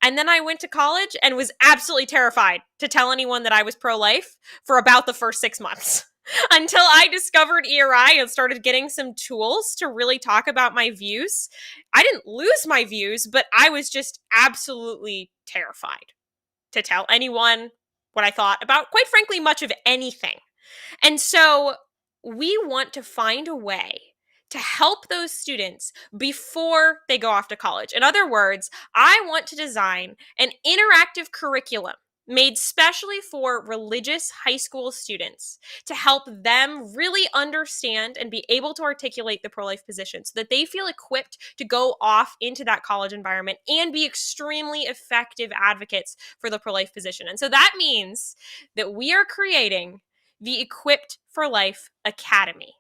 and then I went to college and was absolutely terrified to tell anyone that I was pro-life for about the first 6 months. Until I discovered ERI and started getting some tools to really talk about my views. I didn't lose my views, but I was just absolutely terrified to tell anyone what I thought about, quite frankly, much of anything. And so we want to find a way to help those students before they go off to college. In other words, I want to design an interactive curriculum made specially for religious high school students to help them really understand and be able to articulate the pro-life position so that they feel equipped to go off into that college environment and be extremely effective advocates for the pro-life position. And so that means that we are creating the Equipped for Life Academy.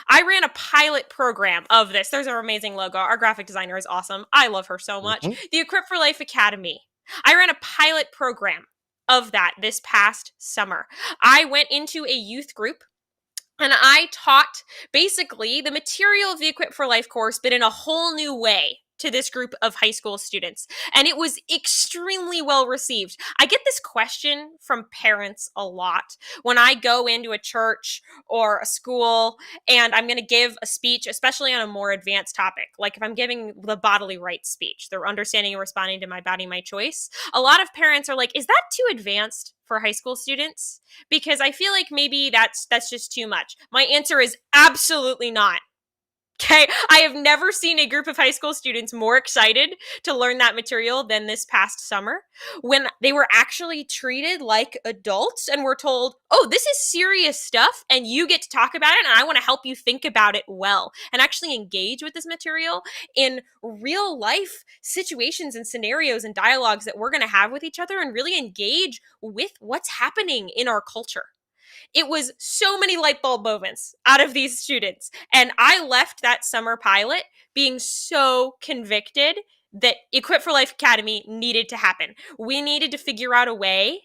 I ran a pilot program of this. There's our amazing logo. Our graphic designer is awesome. I love her so much. Mhm. The Equipped for Life Academy. I ran a pilot program of that this past summer. I went into a youth group and I taught basically the material of the Equipped for Life course, but in a whole new way to this group of high school students. And it was extremely well received. I get this question from parents a lot when I go into a church or a school and I'm going to give a speech, especially on a more advanced topic. Like if I'm giving the bodily rights speech, they're understanding and responding to my body, my choice. A lot of parents are like, is that too advanced for high school students? Because I feel like maybe that's just too much. My answer is absolutely not. Okay, I have never seen a group of high school students more excited to learn that material than this past summer, when they were actually treated like adults and were told, oh, this is serious stuff and you get to talk about it and I want to help you think about it well and actually engage with this material in real life situations and scenarios and dialogues that we're going to have with each other and really engage with what's happening in our culture. It was so many light bulb moments out of these students. And I left that summer pilot being so convicted that Equip for Life Academy needed to happen. We needed to figure out a way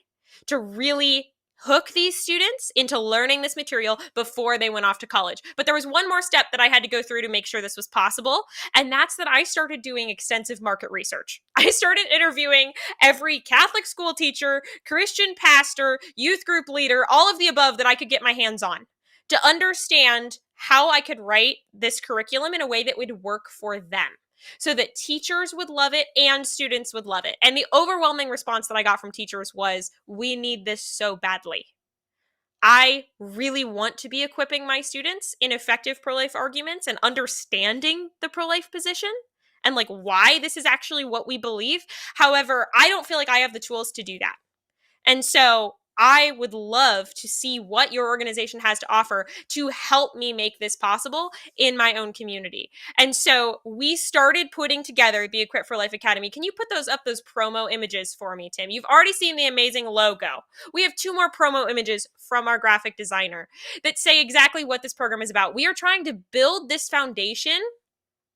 to really hook these students into learning this material before they went off to college. But there was one more step that I had to go through to make sure this was possible, and that's that I started doing extensive market research. I started interviewing every Catholic school teacher, Christian pastor, youth group leader, all of the above that I could get my hands on to understand how I could write this curriculum in a way that would work for them, so that teachers would love it and students would love it. And the overwhelming response that I got from teachers was, we need this so badly. I really want to be equipping my students in effective pro-life arguments and understanding the pro-life position and like why this is actually what we believe. However, I don't feel like I have the tools to do that. And so I would love to see what your organization has to offer to help me make this possible in my own community. And so we started putting together the Equip for Life Academy. Can you put those promo images for me, Tim? You've already seen the amazing logo. We have 2 more promo images from our graphic designer that say exactly what this program is about. We are trying to build this foundation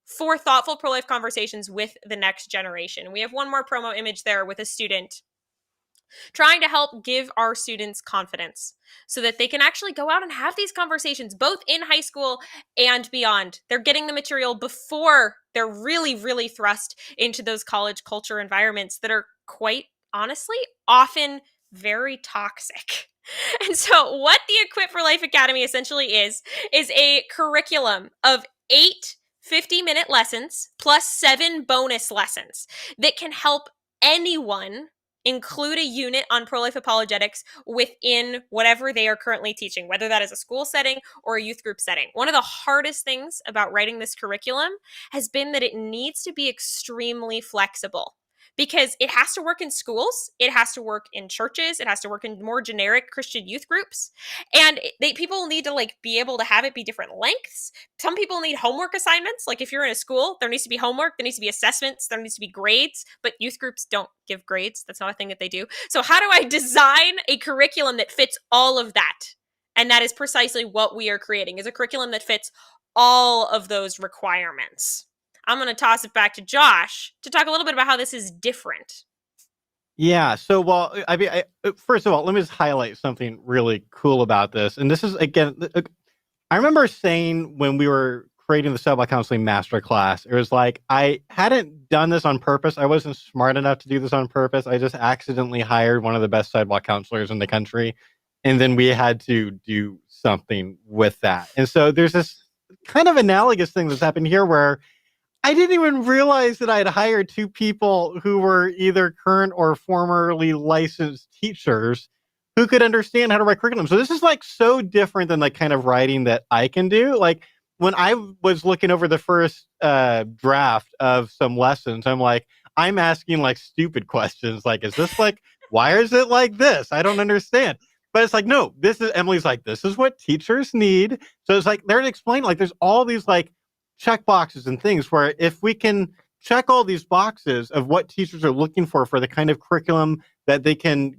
for thoughtful pro-life conversations with the next generation. We have 1 more promo image there with a student trying to help give our students confidence so that they can actually go out and have these conversations both in high school and beyond. They're getting the material before they're really, really thrust into those college culture environments that are quite honestly often very toxic. And so what the Equip for Life Academy essentially is a curriculum of 8 50-minute lessons plus 7 bonus lessons that can help anyone include a unit on pro-life apologetics within whatever they are currently teaching, whether that is a school setting or a youth group setting. One of the hardest things about writing this curriculum has been that it needs to be extremely flexible, because it has to work in schools, it has to work in churches, it has to work in more generic Christian youth groups, and people need to be able to have it be different lengths. Some people need homework assignments. Like if you're in a school, there needs to be homework, there needs to be assessments, there needs to be grades, but youth groups don't give grades. That's not a thing that they do. So how do I design a curriculum that fits all of that? And that is precisely what we are creating, is a curriculum that fits all of those requirements. I'm going to toss it back to Josh to talk a little bit about how this is different. Yeah. So, well, I mean, first of all, let me just highlight something really cool about this. And this is, again, I remember saying when we were creating the Cell Counseling Masterclass, it was like, I hadn't done this on purpose. I wasn't smart enough to do this on purpose. I just accidentally hired one of the best sidewalk counselors in the country. And then we had to do something with that. And so there's this kind of analogous thing that's happened here where I didn't even realize that I'd hired 2 people who were either current or formerly licensed teachers who could understand how to write curriculum. So this is so different than kind of writing that I can do. Like when I was looking over the first draft of some lessons, I'm asking stupid questions. Is this why is it like this? I don't understand. But it's no, Emily's this is what teachers need. So it's they're explaining there's all these check boxes and things where if we can check all these boxes of what teachers are looking for the kind of curriculum that they can,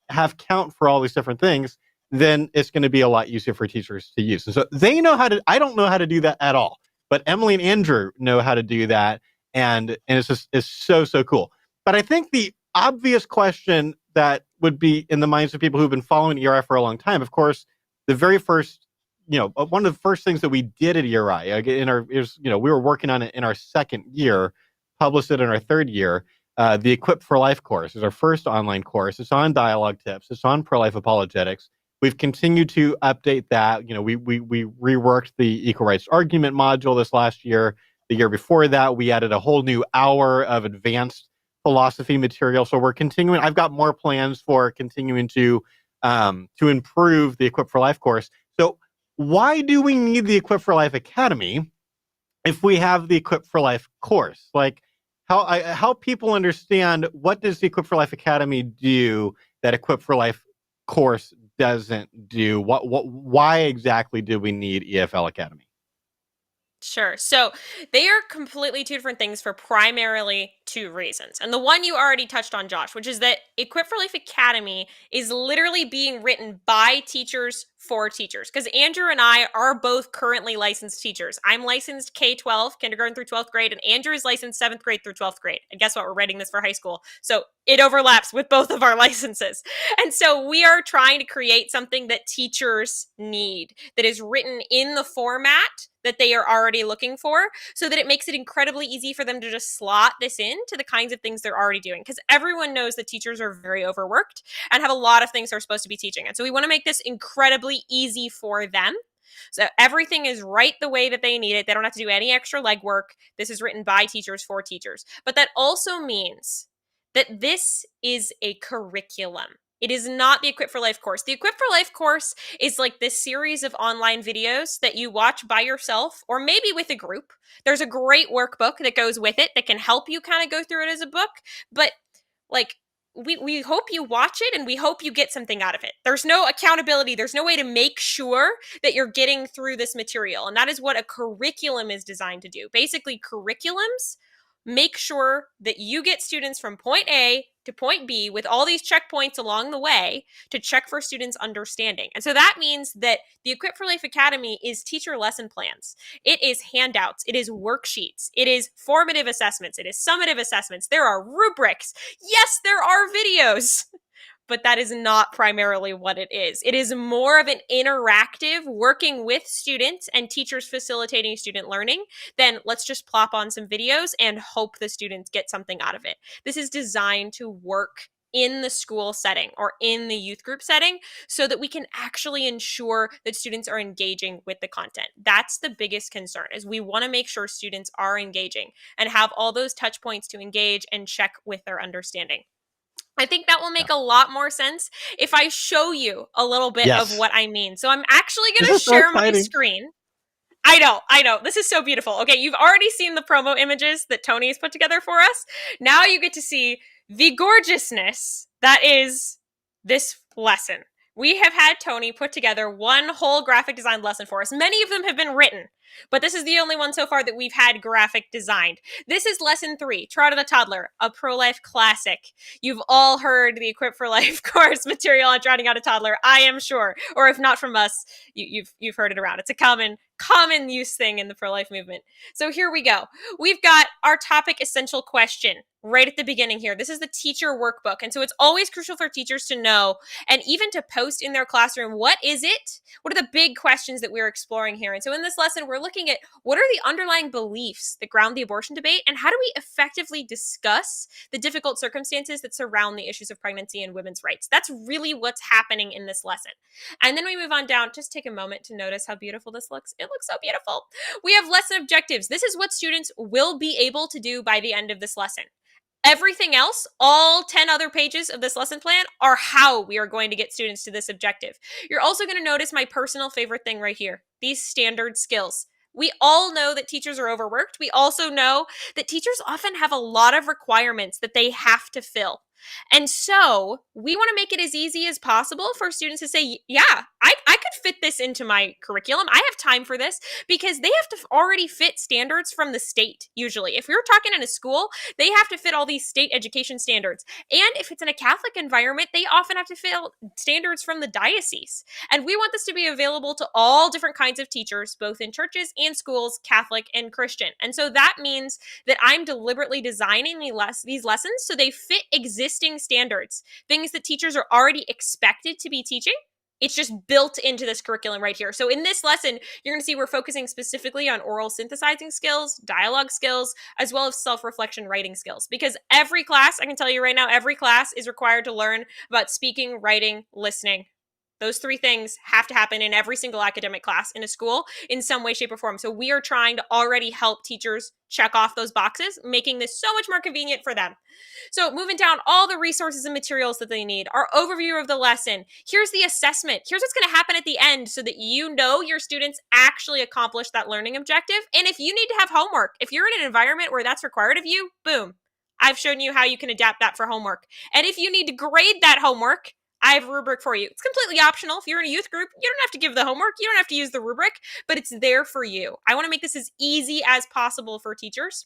have count for all these different things, then it's going to be a lot easier for teachers to use. And so they know how to, I don't know how to do that at all, but Emily and Andrew know how to do that. And it's so cool. But I think the obvious question that would be in the minds of people who've been following ERI for a long time, of course, the very first, one of the first things that we did at ERI we were working on it in our second year, published it in our third year. The Equip for Life course is our first online course. It's on dialogue tips. It's on pro-life apologetics. We've continued to update that. We reworked the equal rights argument module this last year. The year before that, we added a whole new hour of advanced philosophy material. So we're continuing. I've got more plans for continuing to improve the Equip for Life course. So why do we need the Equip for Life Academy if we have the Equip for Life course? How I help people understand, what does the Equip for Life Academy do that Equip for Life course doesn't do? Why exactly do we need EFL Academy? Sure. So they are completely 2 different things for primarily 2 reasons. And the one you already touched on, Josh, which is that Equip for Life Academy is literally being written by teachers for teachers. Because Andrew and I are both currently licensed teachers. I'm licensed K-12, kindergarten through 12th grade, and Andrew is licensed 7th grade through 12th grade. And guess what? We're writing this for high school. So it overlaps with both of our licenses. And so we are trying to create something that teachers need, that is written in the format that they are already looking for, so that it makes it incredibly easy for them to just slot this in to the kinds of things they're already doing. Because everyone knows that teachers are very overworked and have a lot of things they're supposed to be teaching. And so we want to make this incredibly easy for them. So everything is right the way that they need it. They don't have to do any extra legwork. This is written by teachers for teachers. But that also means that this is a curriculum. It is not the Equip for Life course. The Equip for Life course is this series of online videos that you watch by yourself or maybe with a group. There's a great workbook that goes with it that can help you kind of go through it as a book. But we hope you watch it and we hope you get something out of it. There's no accountability. There's no way to make sure that you're getting through this material. And that is what a curriculum is designed to do. Basically, curriculums make sure that you get students from point A to point B with all these checkpoints along the way to check for students' understanding. And so that means that the Equip for Life Academy is teacher lesson plans. It is handouts. It is worksheets. It is formative assessments. It is summative assessments. There are rubrics. Yes, there are videos. But that is not primarily what it is. It is more of an interactive working with students and teachers facilitating student learning than let's just plop on some videos and hope the students get something out of it. This is designed to work in the school setting or in the youth group setting so that we can actually ensure that students are engaging with the content. That's the biggest concern, is we want to make sure students are engaging and have all those touch points to engage and check with their understanding. I think that will make a lot more sense if I show you a little bit of Yes. what I mean. So I'm actually going This to is so share my exciting. screen. I know. This is so beautiful. Okay, you've already seen the promo images that Tony has put together for us. Now you get to see the gorgeousness that is this lesson. We have had Tony put together one whole graphic design lesson for us. Many of them have been written, but this is the only one so far that we've had graphic designed. This is lesson 3, Trot of the Toddler, a pro-life classic. You've all heard the Equip for Life course material on trotting out a toddler, I am sure. Or if not from us, you've heard it around. It's a common use thing in the pro-life movement. So here we go. We've got our topic essential question right at the beginning here. This is the teacher workbook. And so it's always crucial for teachers to know and even to post in their classroom, what is it? What are the big questions that we're exploring here? And so in this lesson, we're looking at what are the underlying beliefs that ground the abortion debate, and how do we effectively discuss the difficult circumstances that surround the issues of pregnancy and women's rights? That's really what's happening in this lesson. And then we move on down. Just take a moment to notice how beautiful this looks. It looks so beautiful. We have lesson objectives. This is what students will be able to do by the end of this lesson. Everything else, all 10 other pages of this lesson plan, are how we are going to get students to this objective. You're also going to notice my personal favorite thing right here, these standard skills. We all know that teachers are overworked. We also know that teachers often have a lot of requirements that they have to fill. And so we want to make it as easy as possible for students to say, yeah, I could fit this into my curriculum. I have time for this, because they have to already fit standards from the state. Usually, if you're talking in a school, they have to fit all these state education standards. And if it's in a Catholic environment, they often have to fit standards from the diocese. And we want this to be available to all different kinds of teachers, both in churches and schools, Catholic and Christian. And so that means that I'm deliberately designing these lessons so they fit existing standards, things that teachers are already expected to be teaching. It's just built into this curriculum right here. So in this lesson, you're going to see we're focusing specifically on oral synthesizing skills, dialogue skills, as well as self-reflection writing skills. Because every class, I can tell you right now, every class is required to learn about speaking, writing, listening. Those 3 things have to happen in every single academic class in a school in some way, shape, or form. So we are trying to already help teachers check off those boxes, making this so much more convenient for them. So moving down, all the resources and materials that they need, our overview of the lesson. Here's the assessment. Here's what's going to happen at the end so that you know your students actually accomplished that learning objective. And if you need to have homework, if you're in an environment where that's required of you, boom, I've shown you how you can adapt that for homework. And if you need to grade that homework, I have a rubric for you. It's completely optional. If you're in a youth group, you don't have to give the homework. You don't have to use the rubric, but it's there for you. I want to make this as easy as possible for teachers.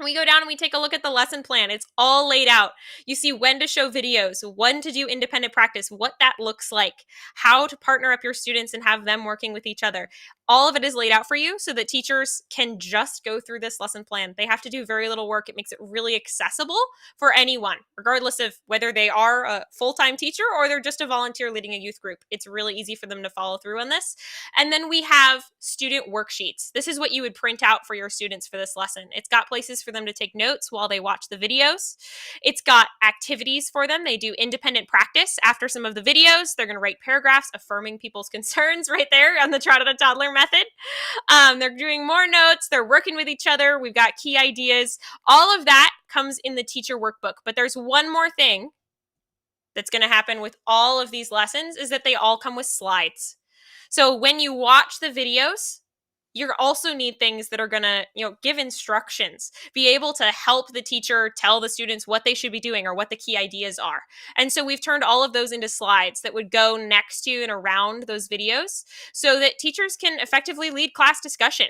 We go down and we take a look at the lesson plan. It's all laid out. You see when to show videos, when to do independent practice, what that looks like, how to partner up your students and have them working with each other. All of it is laid out for you so that teachers can just go through this lesson plan. They have to do very little work. It makes it really accessible for anyone, regardless of whether they are a full-time teacher or they're just a volunteer leading a youth group. It's really easy for them to follow through on this. And then we have student worksheets. This is what you would print out for your students for this lesson. It's got places for them to take notes while they watch the videos. It's got activities for them. They do independent practice after some of the videos. They're going to write paragraphs affirming people's concerns right there on the Trot of the Toddler method. They're doing more notes. They're working with each other. We've got key ideas. All of that comes in the teacher workbook. But there's one more thing that's going to happen with all of these lessons is that they all come with slides. So when you watch the videos, you also need things that are going to, give instructions, be able to help the teacher tell the students what they should be doing or what the key ideas are. And so we've turned all of those into slides that would go next to and around those videos so that teachers can effectively lead class discussion.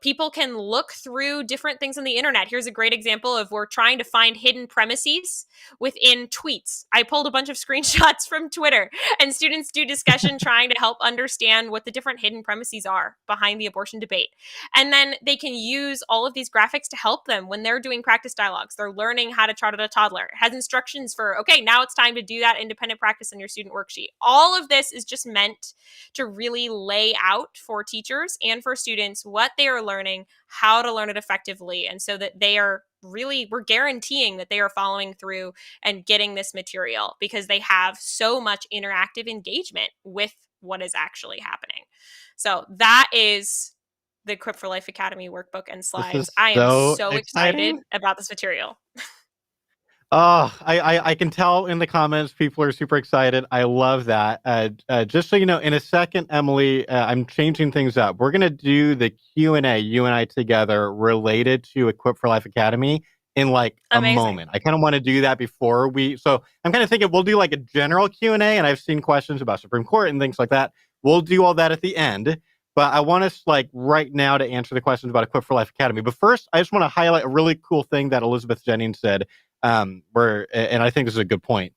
People can look through different things on the internet. Here's a great example of we're trying to find hidden premises within tweets. I pulled a bunch of screenshots from Twitter, and students do discussion trying to help understand what the different hidden premises are behind the abortion debate. And then they can use all of these graphics to help them when they're doing practice dialogues. They're learning how to chart at a toddler. It has instructions for, okay, now it's time to do that independent practice on your student worksheet. All of this is just meant to really lay out for teachers and for students what they are learning, how to learn it effectively, and so that we're guaranteeing that they are following through and getting this material because they have so much interactive engagement with what is actually happening. So that is the Equip for Life Academy workbook and This slides. is I am so so exciting. excited about this material. Oh, I can tell in the comments people are super excited. I love that. Just so you know, in a second, Emily, I'm changing things up. We're gonna do the Q&A, you and I together, related to Equip for Life Academy in like a Amazing. moment. I kind of want to do that before so I'm kind of thinking we'll do like a general Q&A, and I've seen questions about Supreme Court and things like that. We'll do all that at the end. But I want us like right now to answer the questions about Equip for Life Academy. But first, I just want to highlight a really cool thing that Elizabeth Jennings said. And I think this is a good point,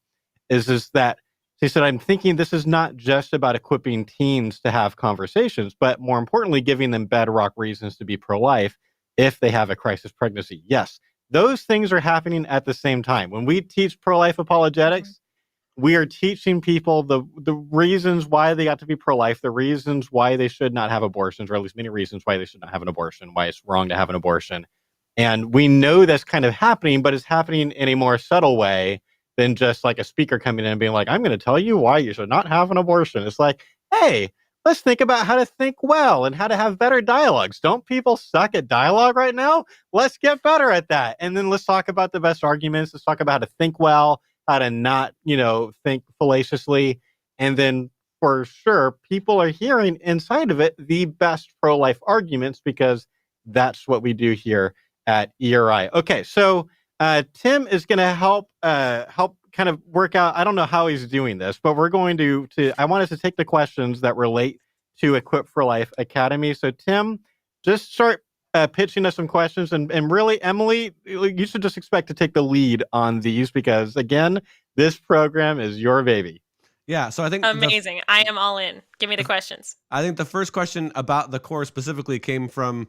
is that she said, I'm thinking this is not just about equipping teens to have conversations, but more importantly, giving them bedrock reasons to be pro-life if they have a crisis pregnancy. Yes, those things are happening at the same time. When we teach pro-life apologetics, we are teaching people the reasons why they got to be pro-life, the reasons why they should not have abortions, or at least many reasons why they should not have an abortion, why it's wrong to have an abortion. And we know that's kind of happening, but it's happening in a more subtle way than just like a speaker coming in and being like, I'm going to tell you why you should not have an abortion. It's like, hey, let's think about how to think well and how to have better dialogues. Don't people suck at dialogue right now? Let's get better at that. And then let's talk about the best arguments. Let's talk about how to think well, how to not, think fallaciously. And then for sure, people are hearing inside of it the best pro-life arguments because that's what we do here at ERI. Okay, so Tim is going to help kind of work out. I don't know how he's doing this, but we're going to I want us to take the questions that relate to Equip for Life Academy. So Tim, just start pitching us some questions, and really, Emily, you should just expect to take the lead on these because again, this program is your baby. Yeah, so I think amazing. I am all in. Give me the questions. I think the first question about the course specifically came from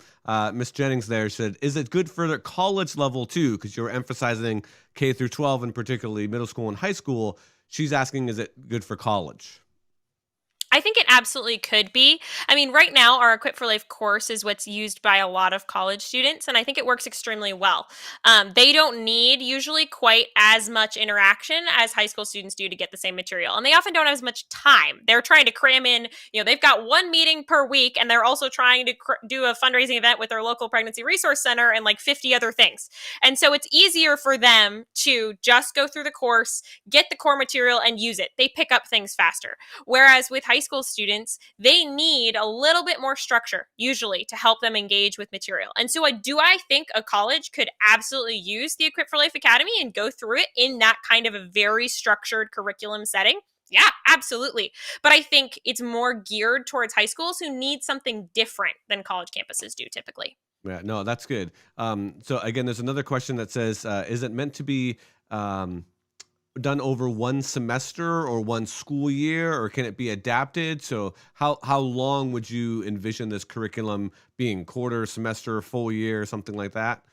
Miss Jennings there. She said, is it good for the college level too? Because you're emphasizing K through 12 and particularly middle school and high school. She's asking, is it good for college? I think it absolutely could be. I mean, right now, our Equip for Life course is what's used by a lot of college students, and I think it works extremely well. They don't need usually quite as much interaction as high school students do to get the same material, and they often don't have as much time. They're trying to cram in, they've got one meeting per week, and they're also trying to do a fundraising event with their local pregnancy resource center and like 50 other things. And so it's easier for them to just go through the course, get the core material, and use it. They pick up things faster. Whereas with high school students, they need a little bit more structure usually to help them engage with material. And so I think a college could absolutely use the Equip for Life Academy and go through it in that kind of a very structured curriculum setting. Yeah, absolutely. But I think it's more geared towards high schools who need something different than college campuses do typically. Yeah, no, that's good. So again, there's another question that says, is it meant to be done over one semester or one school year, or can it be adapted? So how long would you envision this curriculum being? Quarter, semester, full year, something like that?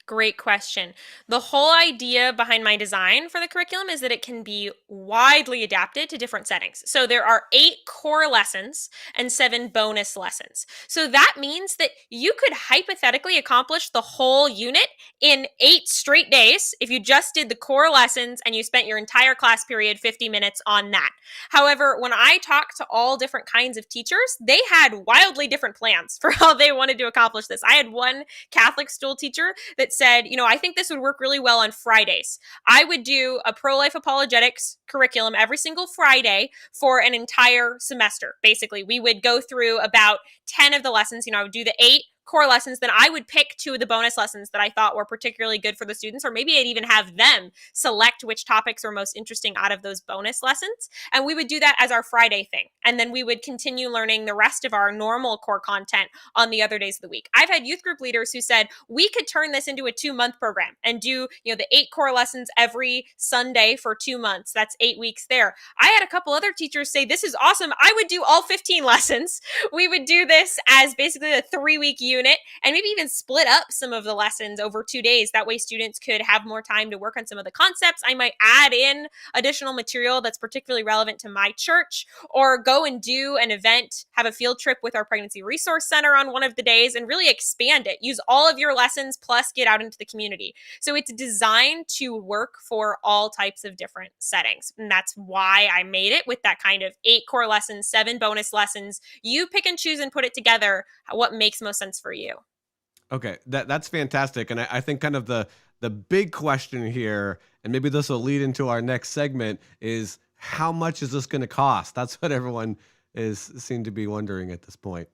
Great question. The whole idea behind my design for the curriculum is that it can be widely adapted to different settings. So there are 8 core lessons and 7 bonus lessons. So that means that you could hypothetically accomplish the whole unit in 8 straight days if you just did the core lessons and you spent your entire class period 50 minutes on that. However, when I talked to all different kinds of teachers, they had wildly different plans for how they wanted to accomplish this. I had one Catholic school teacher that said, I think this would work really well on Fridays. I would do a pro-life apologetics curriculum every single Friday for an entire semester. Basically, we would go through about 10 of the lessons. I would do the 8 core lessons, then I would pick 2 of the bonus lessons that I thought were particularly good for the students, or maybe I'd even have them select which topics are most interesting out of those bonus lessons. And we would do that as our Friday thing. And then we would continue learning the rest of our normal core content on the other days of the week. I've had youth group leaders who said, we could turn this into a 2-month program and do, the 8 core lessons every Sunday for 2 months. That's 8 weeks there. I had a couple other teachers say, this is awesome. I would do all 15 lessons. We would do this as basically a 3-week unit and maybe even split up some of the lessons over 2 days. That way students could have more time to work on some of the concepts. I might add in additional material that's particularly relevant to my church, or go and do an event, have a field trip with our pregnancy resource center on one of the days and really expand it. Use all of your lessons plus get out into the community. So it's designed to work for all types of different settings. And that's why I made it with that kind of 8 core lessons, 7 bonus lessons. You pick and choose and put it together what makes most sense for you. Okay, that's fantastic. And I think kind of the big question here, and maybe this will lead into our next segment, is how much is this going to cost? That's what everyone seem to be wondering at this point.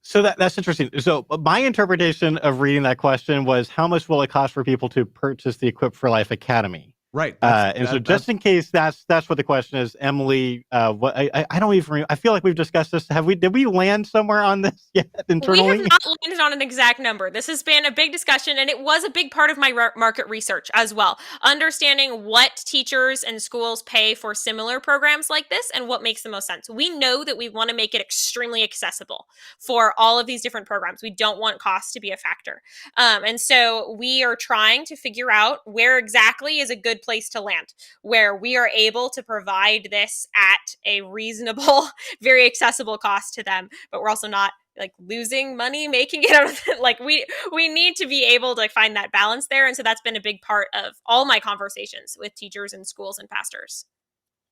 So that's interesting. So my interpretation of reading that question was, how much will it cost for people to purchase the Equip for Life Academy? Right. So just in case that's what the question is, Emily, I don't even, I feel like we've discussed this. Did we land somewhere on this yet internally? We have not landed on an exact number. This has been a big discussion, and it was a big part of my market research as well. Understanding what teachers and schools pay for similar programs like this and what makes the most sense. We know that we want to make it extremely accessible for all of these different programs. We don't want cost to be a factor. And so we are trying to figure out where exactly is a good place to land, where we are able to provide this at a reasonable, very accessible cost to them, but we're also not like losing money making it out of it. Like we need to be able to find that balance there. And so that's been a big part of all my conversations with teachers and schools and pastors.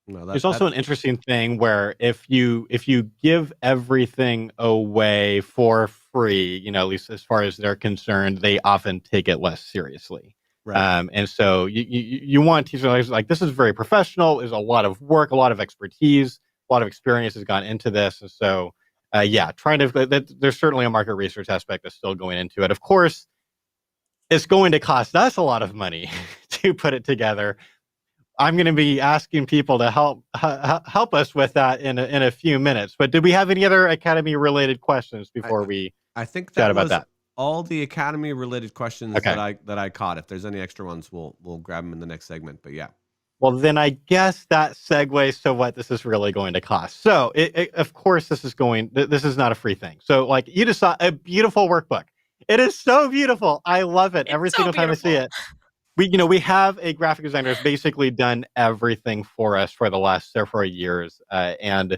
No, there's also an interesting thing where if you give everything away for free, at least as far as they're concerned, they often take it less seriously. Right. And so you want teachers like, this is very professional. There's a lot of work, a lot of expertise, a lot of experience has gone into this. And so, there's certainly a market research aspect that's still going into it. Of course, it's going to cost us a lot of money to put it together. I'm going to be asking people to help us with that in a few minutes. But did we have any other Academy related questions before we I think chat about that? All the Academy related questions okay. that I caught. If there's any extra ones, we'll grab them in the next segment. But yeah. Well, then I guess that segues to what this is really going to cost. So, of course, this is not a free thing. So, like, you just saw a beautiful workbook. It is so beautiful. I love it. Every single time I see it. We have a graphic designer who's basically done everything for us for the last several years, and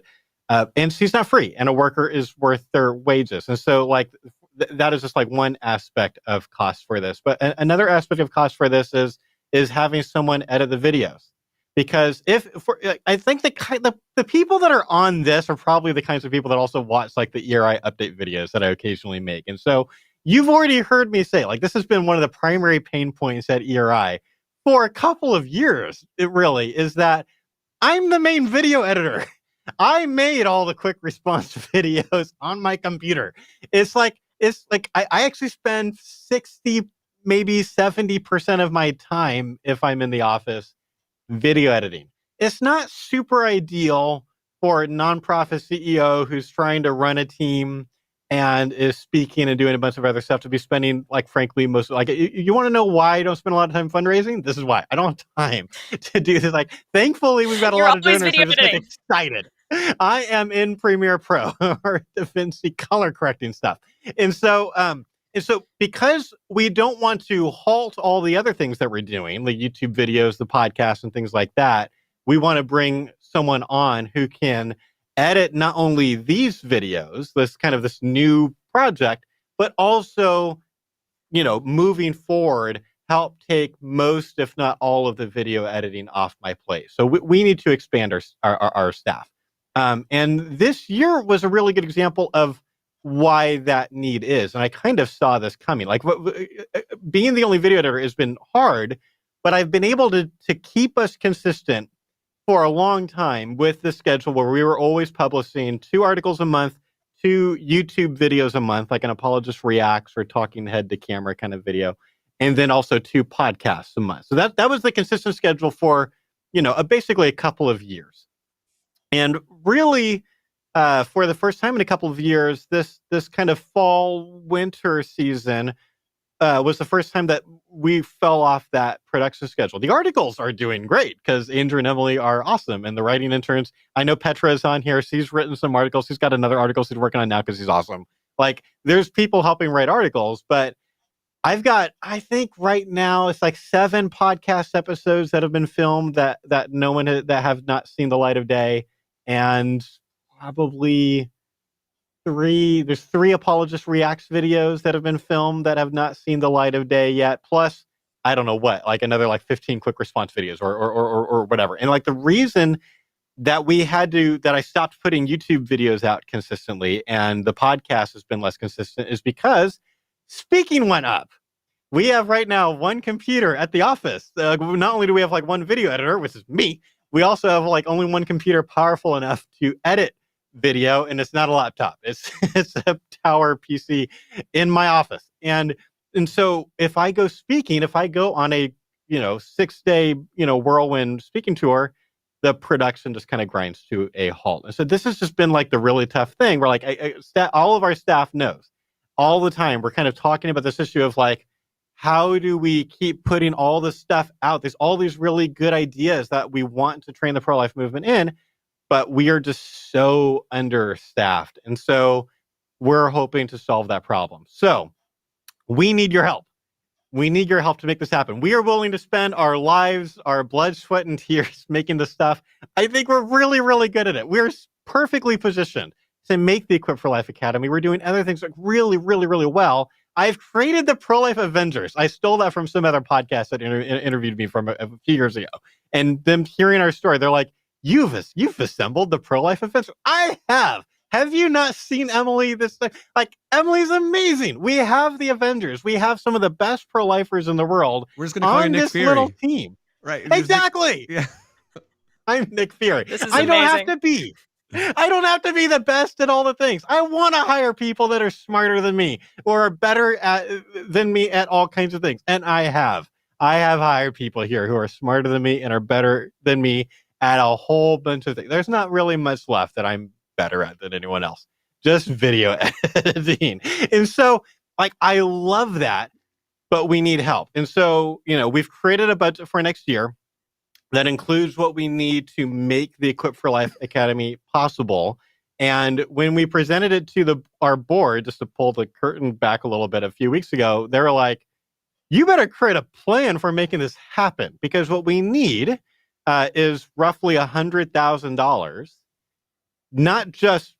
she's not free, and a worker is worth their wages. And so, like, that is just like one aspect of cost for this. But another aspect of cost for this is having someone edit the videos. Because I think the people that are on this are probably the kinds of people that also watch like the ERI update videos that I occasionally make. And so you've already heard me say, like, this has been one of the primary pain points at ERI for a couple of years. It really is that I'm the main video editor. I made all the quick response videos on my computer. It's like I actually spend 60, maybe 70% of my time, if I'm in the office, video editing. It's not super ideal for a nonprofit CEO who's trying to run a team and is speaking and doing a bunch of other stuff to be spending, like, frankly, you want to know why I don't spend a lot of time fundraising? This is why. I don't have time to do this. Like, thankfully, we've got a lot of donors. So I'm just like excited. I am in Premiere Pro or DaVinci color correcting stuff. And so because we don't want to halt all the other things that we're doing, like YouTube videos, the podcast, and things like that, we want to bring someone on who can edit not only these videos, this new project, but also, moving forward, help take most, if not all, of the video editing off my plate. So we need to expand our staff. And this year was a really good example of why that need is. And I kind of saw this coming. Like, being the only video editor has been hard, but I've been able to keep us consistent for a long time with the schedule where we were always publishing 2 articles a month, 2 YouTube videos a month, like an apologist reacts or talking head to camera kind of video, and then also 2 podcasts a month. So that was the consistent schedule for, basically a couple of years. And really, for the first time in a couple of years, this kind of fall winter season was the first time that we fell off that production schedule. The articles are doing great because Andrew and Emily are awesome, and the writing interns. I know Petra is on here. She's written some articles. She's got another article she's working on now because she's awesome. Like, there's people helping write articles, but I've got, I think right now it's like 7 podcast episodes that have been filmed that no one that have not seen the light of day, and probably there's 3 apologist reacts videos that have been filmed that have not seen the light of day yet. Plus, I don't know what, like another like 15 quick response videos or whatever. And like the reason that I stopped putting YouTube videos out consistently and the podcast has been less consistent is because speaking went up. We have right now 1 computer at the office. Not only do we have like 1 video editor, which is me, we also have like only 1 computer powerful enough to edit video, and it's not a laptop. It's a tower PC in my office. And so if I go speaking, if I go on a 6-day whirlwind speaking tour, the production just kind of grinds to a halt. And so this has just been like the really tough thing where like all of our staff knows all the time. We're kind of talking about this issue of like, how do we keep putting all this stuff out? There's all these really good ideas that we want to train the pro-life movement in, but we are just so understaffed. And so we're hoping to solve that problem. So we need your help. We need your help to make this happen. We are willing to spend our lives, our blood, sweat, and tears making this stuff. I think we're really, really good at it. We're perfectly positioned to make the Equip for Life Academy. We're doing other things like really, really, really well. I've created the Pro-Life Avengers. I stole that from some other podcast that interviewed me from a few years ago. And them hearing our story, they're like, You've assembled the Pro-Life Avengers. I have. Have you not seen Emily? Like, Emily's amazing. We have the Avengers. We have some of the best pro-lifers in the world. We're just going to call you Nick this Fury. Little team. Right. Exactly. Yeah. I'm Nick Fury. This is I don't have amazing. I don't have to be the best at all the things. I want to hire people that are smarter than me or are better than me at all kinds of things. And I have hired people here who are smarter than me and are better than me at a whole bunch of things. There's not really much left that I'm better at than anyone else. Just video editing. And so, like, I love that, but we need help. And so, we've created a budget for next year that includes what we need to make the Equip for Life Academy possible. And when we presented it to our board, just to pull the curtain back a little bit a few weeks ago, they were like, you better create a plan for making this happen, because what we need is roughly $100,000, not just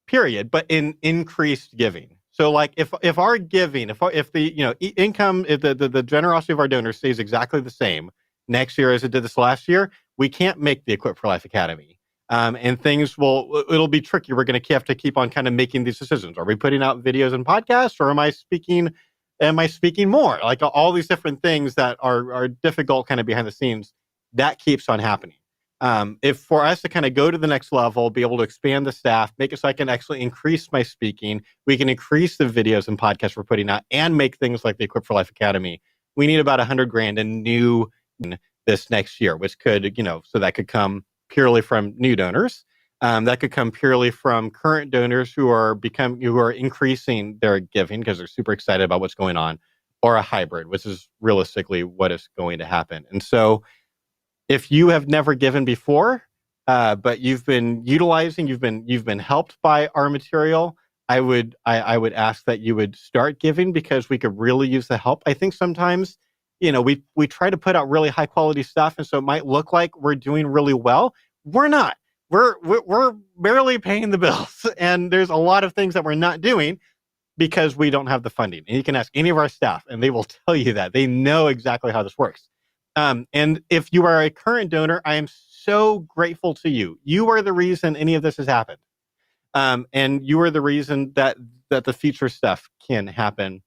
period, but in increased giving. So like if our giving, if the income, if the generosity of our donors stays exactly the same next year as it did this last year, we can't make the Equip for Life Academy. And it'll be tricky. We're going to have to keep on kind of making these decisions. Are we putting out videos and podcasts, or am I speaking more? Like all these different things that are difficult kind of behind the scenes, that keeps on happening. If for us to kind of go to the next level, be able to expand the staff, make it so I can actually increase my speaking, we can increase the videos and podcasts we're putting out and make things like the Equip for Life Academy. We need about $100,000 in new this next year, which could, so that could come purely from new donors. That could come purely from current donors who are increasing their giving because they're super excited about what's going on, or a hybrid, which is realistically what is going to happen. And so if you have never given before, but you've been utilizing, you've been helped by our material, I would ask that you would start giving, because we could really use the help. I think sometimes, we try to put out really high quality stuff, and so it might look like we're doing really well. We're not. We're barely paying the bills, and there's a lot of things that we're not doing because we don't have the funding. And you can ask any of our staff, and they will tell you that. They know exactly how this works. And if you are a current donor, I am so grateful to you. You are the reason any of this has happened. And you are the reason that the future stuff can happen.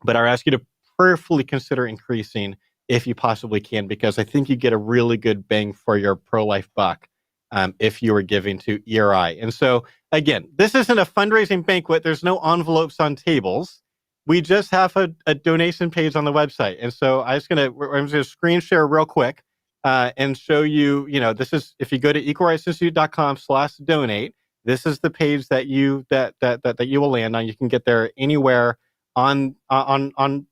But I ask you to prayerfully consider increasing if you possibly can, because I think you get a really good bang for your pro-life buck if you are giving to ERI. And so, again, this isn't a fundraising banquet. There's no envelopes on tables. We just have a donation page on the website. And so I'm just going to screen share real quick and show you, this is, if you go to equalrightsinstitute.com/donate, this is the page that you will land on. You can get there anywhere on our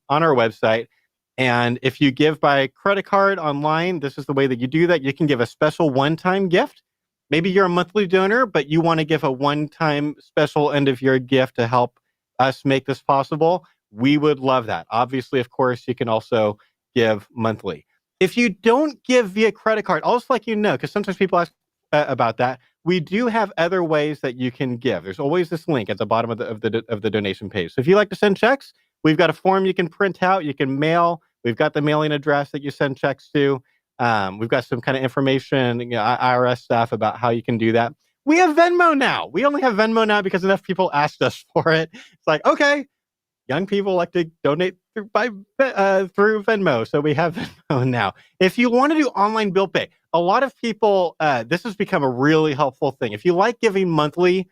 website. And if you give by credit card online, this is the way that you do that. You can give a special one-time gift. Maybe you're a monthly donor, but you want to give a one-time special end-of-year gift to help us make this possible. We would love that. Obviously, of course, you can also give monthly. If you don't give via credit card, I'll just let you know, because sometimes people ask about that. We do have other ways that you can give. There's always this link at the bottom of the donation page. So if you like to send checks, we've got a form you can print out. You can mail. We've got the mailing address that you send checks to. We've got some kind of information, IRS stuff about how you can do that. We have Venmo now. We only have Venmo now because enough people asked us for it. It's like, okay, young people like to donate through Venmo, so we have Venmo now. If you want to do online bill pay, a lot of people, this has become a really helpful thing. If you like giving monthly,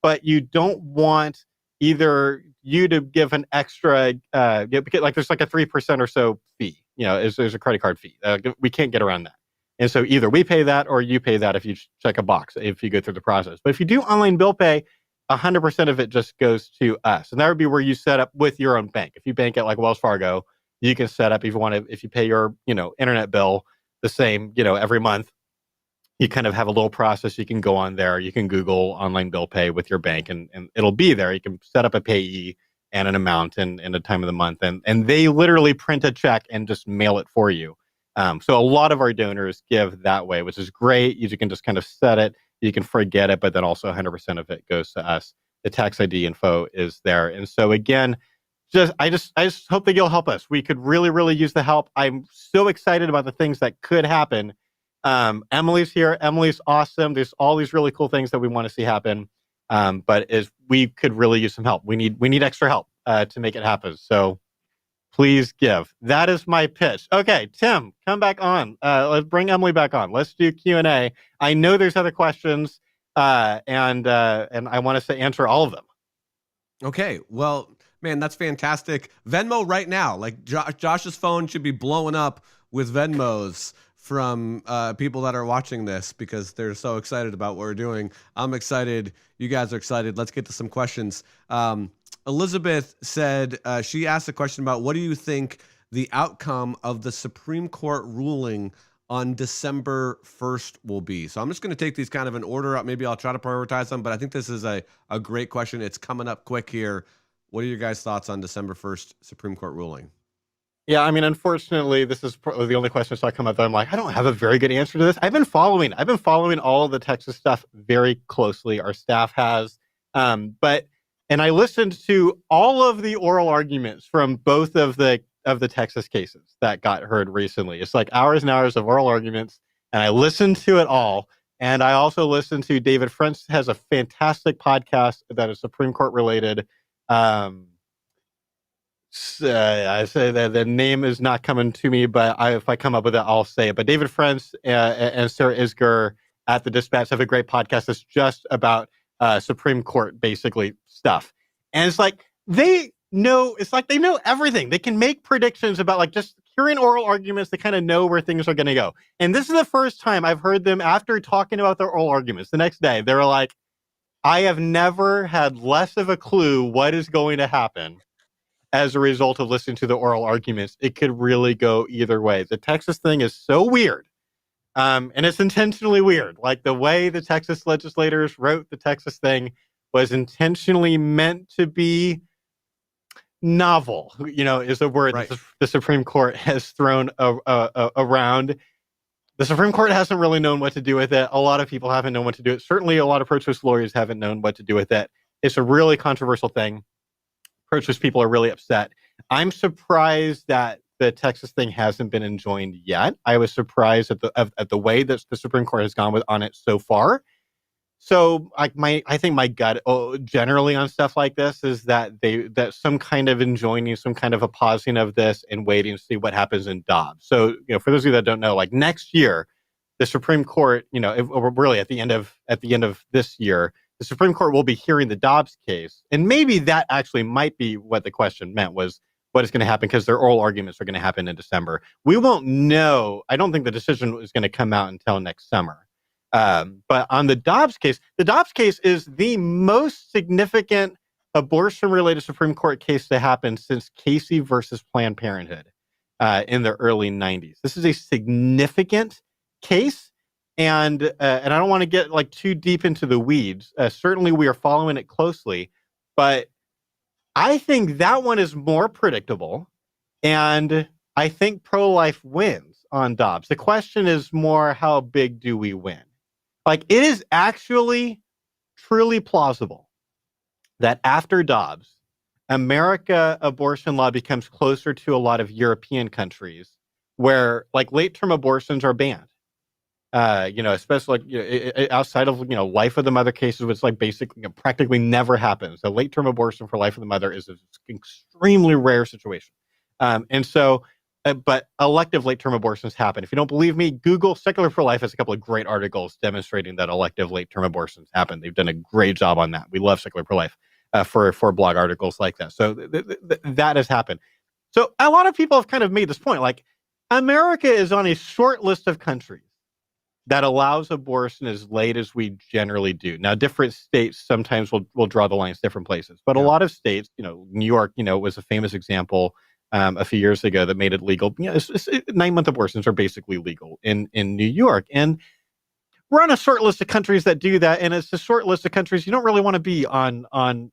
but you don't want either you to give an extra, like there's like a 3% or so fee, there's a credit card fee. We can't get around that. And so either we pay that or you pay that if you check a box, if you go through the process. But if you do online bill pay, 100% of it just goes to us. And that would be where you set up with your own bank. If you bank at like Wells Fargo, you can set up if you pay your, internet bill the same, every month, you kind of have a little process. You can go on there, you can Google online bill pay with your bank and it'll be there. You can set up a payee and an amount and a time of the month. And they literally print a check and just mail it for you. So a lot of our donors give that way, which is great. You can just kind of set it. You can forget it, but then also 100% of it goes to us. The tax ID info is there. And so again, I just hope that you'll help us. We could really, really use the help. I'm so excited about the things that could happen. Emily's here. Emily's awesome. There's all these really cool things that we want to see happen. But we could really use some help. We need extra help to make it happen. So please give. That is my pitch. Okay, Tim, come back on. Let's bring Emily back on. Let's do Q&A. I know there's other questions, and I want us to answer all of them. Okay, well, man, that's fantastic. Venmo right now. Like Josh's phone should be blowing up with Venmos from people that are watching this because they're so excited about what we're doing. I'm excited. You guys are excited. Let's get to some questions. Elizabeth said, she asked a question about what do you think the outcome of the Supreme Court ruling on December 1st will be? So I'm just going to take these kind of in order. Maybe I'll try to prioritize them, but I think this is a great question. It's coming up quick here. What are your guys' thoughts on December 1st Supreme Court ruling? Yeah, I mean, unfortunately, this is probably the only question that come up that I'm like, I don't have a very good answer to this. I've been following all of the Texas stuff very closely. Our staff has, and I listened to all of the oral arguments from both of the Texas cases that got heard recently. It's like hours and hours of oral arguments, and I listened to it all. And I also listened to David French has a fantastic podcast that is Supreme Court related. I say that the name is not coming to me, but if I come up with it, I'll say it. But David French and Sarah Isger at the Dispatch have a great podcast that's just about Supreme Court basically stuff. And it's like they know everything. They can make predictions about like just hearing oral arguments. They kind of know where things are going to go. And this is the first time I've heard them after talking about their oral arguments. The next day, they were like, I have never had less of a clue what is going to happen as a result of listening to the oral arguments. It could really go either way. The Texas thing is so weird. And it's intentionally weird. Like the way the Texas legislators wrote the Texas thing was intentionally meant to be novel, is a word right. that the Supreme Court has thrown around. The Supreme Court hasn't really known what to do with it. A lot of people haven't known what to do with it. Certainly a lot of pro-choice lawyers haven't known what to do with it. It's a really controversial thing. Pro-choice people are really upset. I'm surprised that the Texas thing hasn't been enjoined yet. I was surprised at the way that the Supreme Court has gone on it so far. So I think my gut generally on stuff like this is that some kind of enjoining, some kind of a pausing of this and waiting to see what happens in Dobbs. So, for those of you that don't know, like next year, the Supreme Court, really at the end of this year, the Supreme Court will be hearing the Dobbs case. And maybe that actually might be what the question meant, was what is going to happen, because their oral arguments are going to happen in December. We won't know. I don't think the decision is going to come out until next summer. But on the Dobbs case is the most significant abortion-related Supreme Court case to happen since Casey versus Planned Parenthood in the early 90s. This is a significant case, and I don't want to get like too deep into the weeds. Certainly, we are following it closely, but I think that one is more predictable, and I think pro-life wins on Dobbs. The question is more, how big do we win? Like, it is actually truly plausible that after Dobbs, America abortion law becomes closer to a lot of European countries where like late-term abortions are banned. Especially like, outside of life of the mother cases, which like basically practically never happens. A late-term abortion for life of the mother is an extremely rare situation, but elective late-term abortions happen. If you don't believe me, Google Secular Pro-Life has a couple of great articles demonstrating that elective late-term abortions happen. They've done a great job on that. We love Secular Pro-Life for blog articles like that. So that has happened. So a lot of people have kind of made this point, like America is on a short list of countries that allows abortion as late as we generally do. Now, different states sometimes will draw the lines different places, but a lot of states, New York, was a famous example a few years ago that made it legal. 9-month abortions are basically legal in New York. And we're on a short list of countries that do that. And it's a short list of countries you don't really want to be on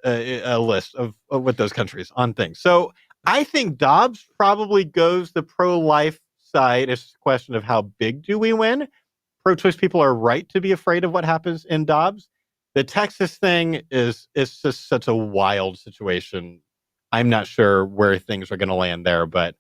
a list of with those countries on things. So I think Dobbs probably goes the pro-life side. It's a question of how big do we win. Pro-choice people are right to be afraid of what happens in Dobbs. The Texas thing is just such a wild situation. I'm not sure where things are going to land there, but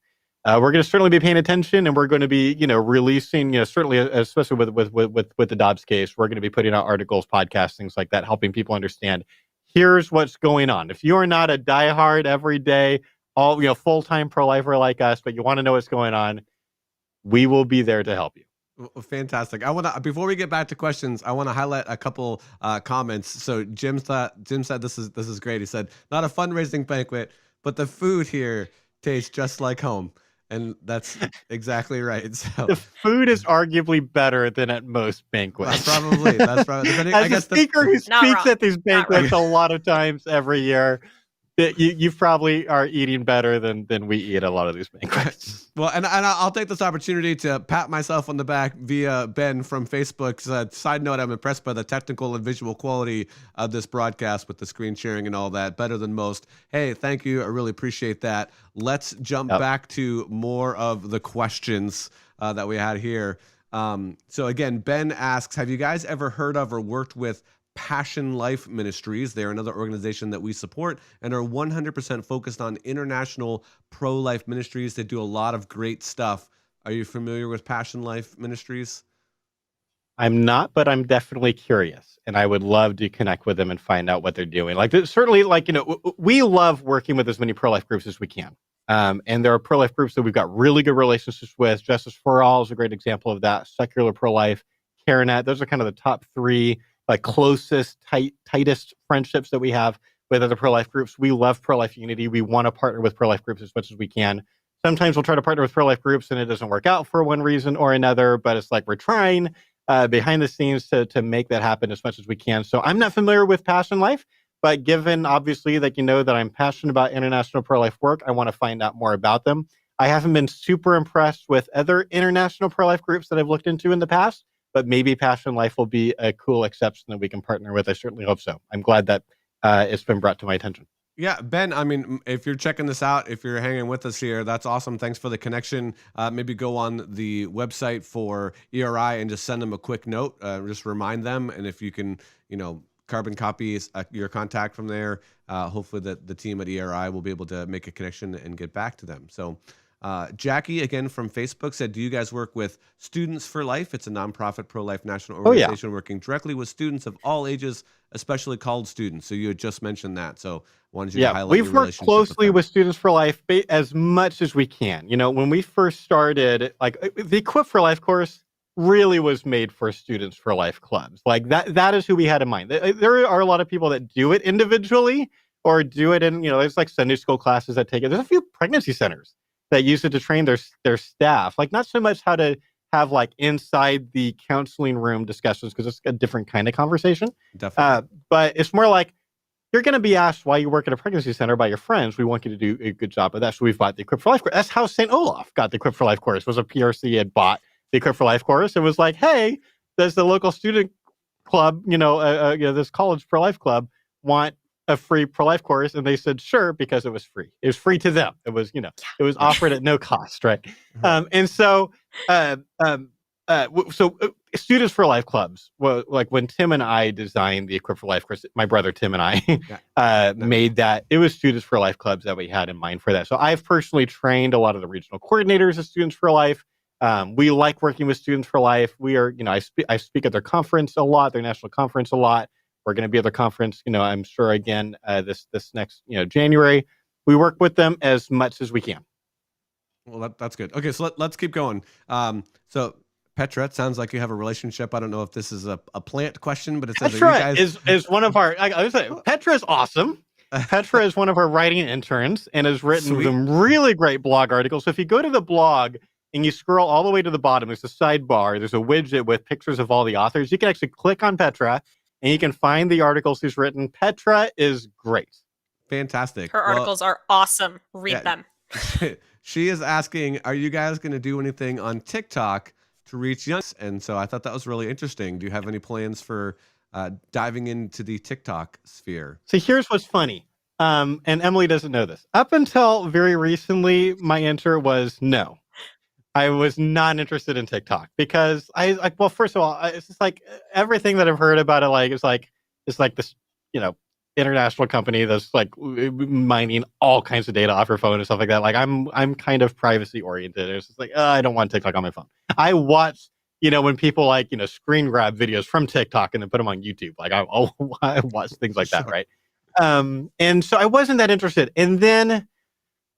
we're going to certainly be paying attention, and we're going to be, releasing, certainly, especially with the Dobbs case, we're going to be putting out articles, podcasts, things like that, helping people understand. Here's what's going on. If you are not a diehard every day, full-time pro-lifer like us, but you want to know what's going on, we will be there to help you. Fantastic. I want to, before we get back to questions, I want to highlight a couple comments. So Jim said this is great. He said, not a fundraising banquet, but the food here tastes just like home. And that's exactly right. So the food is arguably better than at most banquets. That's probably. As a speaker who speaks at these banquets a lot of times every year, you probably are eating better than we eat at a lot of these banquets. Well, and I'll take this opportunity to pat myself on the back via Ben from Facebook's side note. I'm impressed by the technical and visual quality of this broadcast with the screen sharing and all that. Better than most. Hey, thank you. I really appreciate that. Let's jump back to more of the questions that we had here. So again, Ben asks, have you guys ever heard of or worked with Passion Life Ministries? They're another organization that we support and are 100% focused on international pro-life ministries. They do a lot of great stuff. Are you familiar with Passion Life Ministries? I'm not, but I'm definitely curious, and I would love to connect with them and find out what they're doing. Certainly, we love working with as many pro-life groups as we can. And there are pro-life groups that we've got really good relationships with. Justice for All is a great example of that. Secular Pro-Life, CareNet, those are kind of the top three closest, tightest friendships that we have with other pro-life groups. We love pro-life unity. We want to partner with pro-life groups as much as we can. Sometimes we'll try to partner with pro-life groups and it doesn't work out for one reason or another, but it's like we're trying behind the scenes to make that happen as much as we can. So I'm not familiar with Passion Life, but given obviously that that I'm passionate about international pro-life work, I want to find out more about them. I haven't been super impressed with other international pro-life groups that I've looked into in the past, but maybe Passion Life will be a cool exception that we can partner with. I certainly hope so. I'm glad that it's been brought to my attention. Yeah, Ben, I mean, if you're checking this out, if you're hanging with us here, that's awesome. Thanks for the connection. Maybe go on the website for ERI and just send them a quick note. Just remind them. And if you can, carbon copy your contact from there, hopefully the team at ERI will be able to make a connection and get back to them. So Jackie, again from Facebook, said, do you guys work with Students for Life? It's a nonprofit pro-life national Oh, yeah. organization working directly with students of all ages, especially college students. So you had just mentioned that. So wanted you to Yeah, highlight we've your worked relationship closely them. with Students for Life as much as we can. You know, when we first started, like the Equip for Life course really was made for Students for Life clubs. Like that is who we had in mind. There are a lot of people that do it individually or do it in, there's like Sunday school classes that take it. There's a few pregnancy centers that use it to train their staff. Like not so much how to have like inside the counseling room discussions because it's a different kind of conversation. Definitely. But it's more like, you're going to be asked why you work at a pregnancy center by your friends. We want you to do a good job of that. So we've bought the Equip for Life course. That's how St. Olaf got the Equip for Life course. Was a PRC had bought the Equip for Life course. It was like, hey, does the local student club, this college pro life club want a free pro life course? And they said sure, because it was free. It was free to them. It was, it was offered at no cost, right? And so, Students for Life clubs. Well, like when Tim and I designed the Equip for Life course, my brother Tim and I made that. It was Students for Life clubs that we had in mind for that. So I've personally trained a lot of the regional coordinators of Students for Life. We like working with Students for Life. We are, I speak at their conference a lot, their national conference a lot. We're going to be at their conference, I'm sure again this next January. We work with them as much as we can. Well, that's good. Okay, so let's keep going. So Petra, it sounds like you have a relationship. I don't know if this is a plant question, but it says Petra you guys... is one of our. I would say Petra is awesome. Petra is one of our writing interns and has written some really great blog articles. So if you go to the blog and you scroll all the way to the bottom, there's a sidebar. There's a widget with pictures of all the authors. You can actually click on Petra and you can find the articles she's written. Petra is great. Fantastic. Her articles are awesome. Read them. She is asking, are you guys going to do anything on TikTok to reach young? And so I thought that was really interesting. Do you have any plans for diving into the TikTok sphere? So here's what's funny. And Emily doesn't know this. Up until very recently, my answer was no. I was not interested in TikTok because well, first of all, it's just like everything that I've heard about it, it's like this, international company that's like mining all kinds of data off your phone and stuff like that. Like I'm kind of privacy oriented. It's just like, I don't want TikTok on my phone. I watch, when people screen grab videos from TikTok and then put them on YouTube. Like I watch things like that. Right. And so I wasn't that interested. And then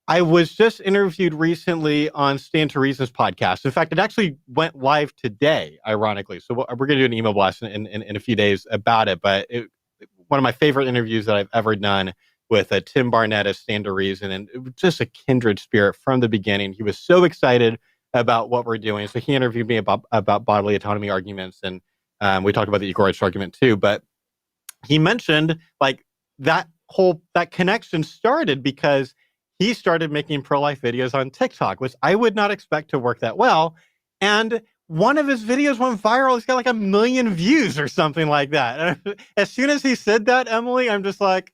I was just interviewed recently on Stand to Reason's podcast. In fact, it actually went live today, ironically. So we're going to do an email blast in a few days about it. But one of my favorite interviews that I've ever done with Tim Barnett of Stand to Reason. And it was just a kindred spirit from the beginning. He was so excited about what we're doing. So he interviewed me about bodily autonomy arguments. And we talked about the equal rights argument too. But he mentioned like that connection started because he started making pro-life videos on TikTok, which I would not expect to work that well. And one of his videos went viral. He's got like 1 million views or something like that. And as soon as he said that, Emily, I'm just like,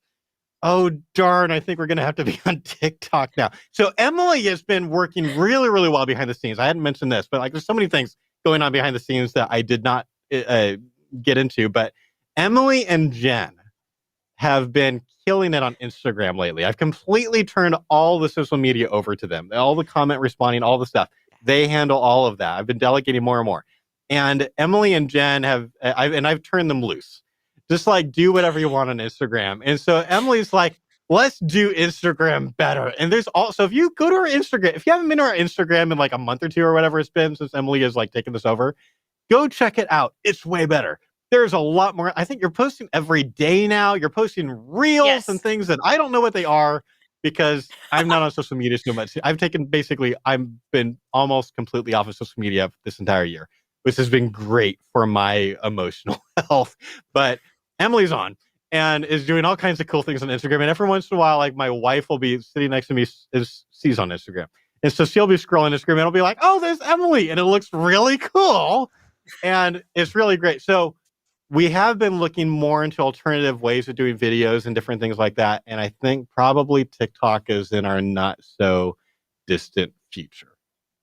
oh, darn, I think we're going to have to be on TikTok now. So Emily has been working really, really well behind the scenes. I hadn't mentioned this, but like there's so many things going on behind the scenes that I did not get into. But Emily and Jen have been killing it on Instagram lately. I've completely turned all the social media over to them. All the comment responding, all the stuff. They handle all of that. I've been delegating more and more. And Emily and Jen I've turned them loose. Just like do whatever you want on Instagram. And so Emily's like, let's do Instagram better. And there's also, if you go to our Instagram, if you haven't been to our Instagram in like a month or two or whatever it's been since Emily has like taken this over, go check it out. It's way better. There's a lot more. I think you're posting every day now. You're posting reels and things that I don't know what they are because I'm not on social media so much. I've been almost completely off of social media this entire year, which has been great for my emotional health. But Emily's on and is doing all kinds of cool things on Instagram. And every once in a while, like my wife will be sitting next to me, she's on Instagram. And so she'll be scrolling Instagram and it'll be like, oh, there's Emily. And it looks really cool. And it's really great. So we have been looking more into alternative ways of doing videos and different things like that. And I think probably TikTok is in our not so distant future.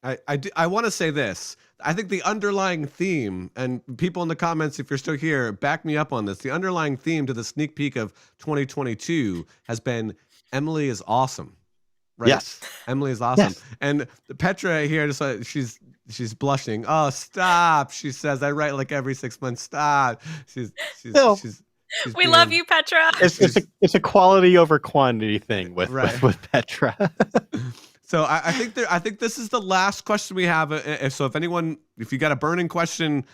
I want to say this. I think the underlying theme, and people in the comments, if you're still here, back me up on this. The underlying theme to the sneak peek of 2022 has been Emily is awesome. right? Yes. Emily is awesome. Yes. And Petra here, just she's blushing. Oh, stop! She says, "I write like every 6 months." Stop. She's she's Still, she's she's We love being you, Petra. it's a quality over quantity thing with Right. with Petra. So I think this is the last question we have. So if you got a burning question,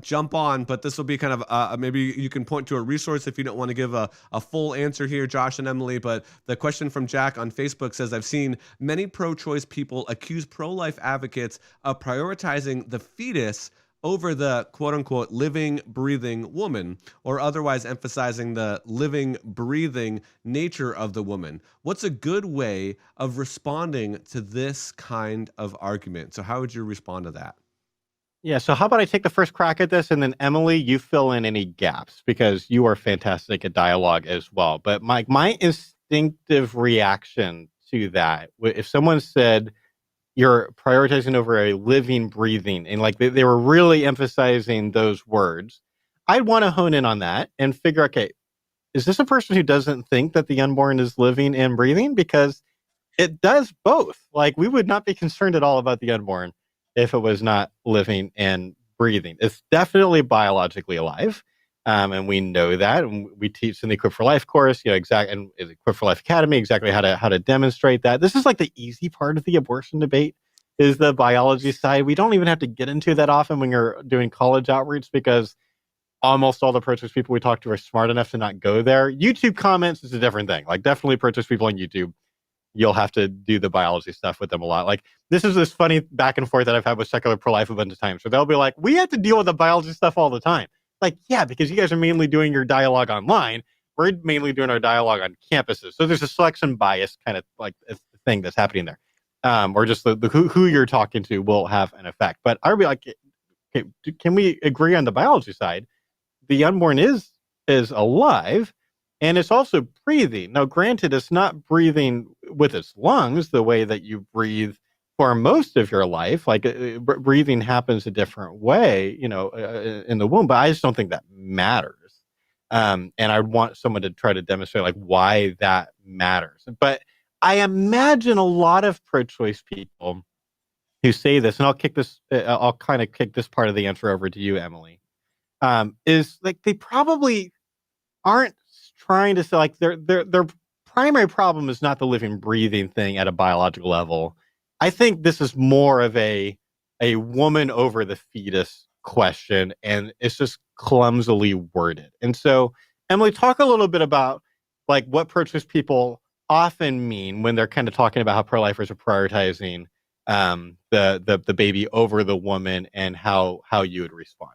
jump on. But this will be kind of maybe you can point to a resource if you don't want to give a full answer here, Josh and Emily. But the question from Jack on Facebook says, "I've seen many pro-choice people accuse pro-life advocates of prioritizing the fetus over the quote-unquote living, breathing woman, or otherwise emphasizing the living, breathing nature of the woman. What's a good way of responding to this kind of argument?" So how would you respond to that? Yeah, so how about I take the first crack at this, and then Emily, you fill in any gaps because you are fantastic at dialogue as well. But my instinctive reaction to that, if someone said you're prioritizing over a living, breathing, and like they were really emphasizing those words, I'd want to hone in on that and figure, okay, is this a person who doesn't think that the unborn is living and breathing? Because it does both. Like, we would not be concerned at all about the unborn if it was not living and breathing. It's definitely biologically alive. And we know that. And we teach in the Equip for Life course, and in Equip for Life Academy, exactly how to demonstrate that. This is like the easy part of the abortion debate, is the biology side. We don't even have to get into that often when you're doing college outreach, because almost all the pro-choice people we talk to are smart enough to not go there. YouTube comments is a different thing. Like, definitely pro-choice people on YouTube, you'll have to do the biology stuff with them a lot. Like, this is this funny back and forth that I've had with Secular Pro-Life a bunch of times, where they'll be like, we have to deal with the biology stuff all the time. Like, yeah, because you guys are mainly doing your dialogue online. We're mainly doing our dialogue on campuses. So there's a selection bias kind of like thing that's happening there. Or just the who you're talking to will have an effect. But I'd be like, okay, can we agree on the biology side? The unborn is alive, and it's also breathing. Now, granted, it's not breathing with its lungs the way that you breathe for most of your life. Like, breathing happens a different way, in the womb. But I just don't think that matters. And I want someone to try to demonstrate like why that matters. But I imagine a lot of pro-choice people who say this, and I'll kind of kick this part of the answer over to you, Emily. Is like they probably aren't trying to say, like, their primary problem is not the living, breathing thing at a biological level. I think this is more of a woman over the fetus question, and it's just clumsily worded. And so, Emily, talk a little bit about like what pro-choice people often mean when they're kind of talking about how pro-lifers are prioritizing the baby over the woman, and how you would respond.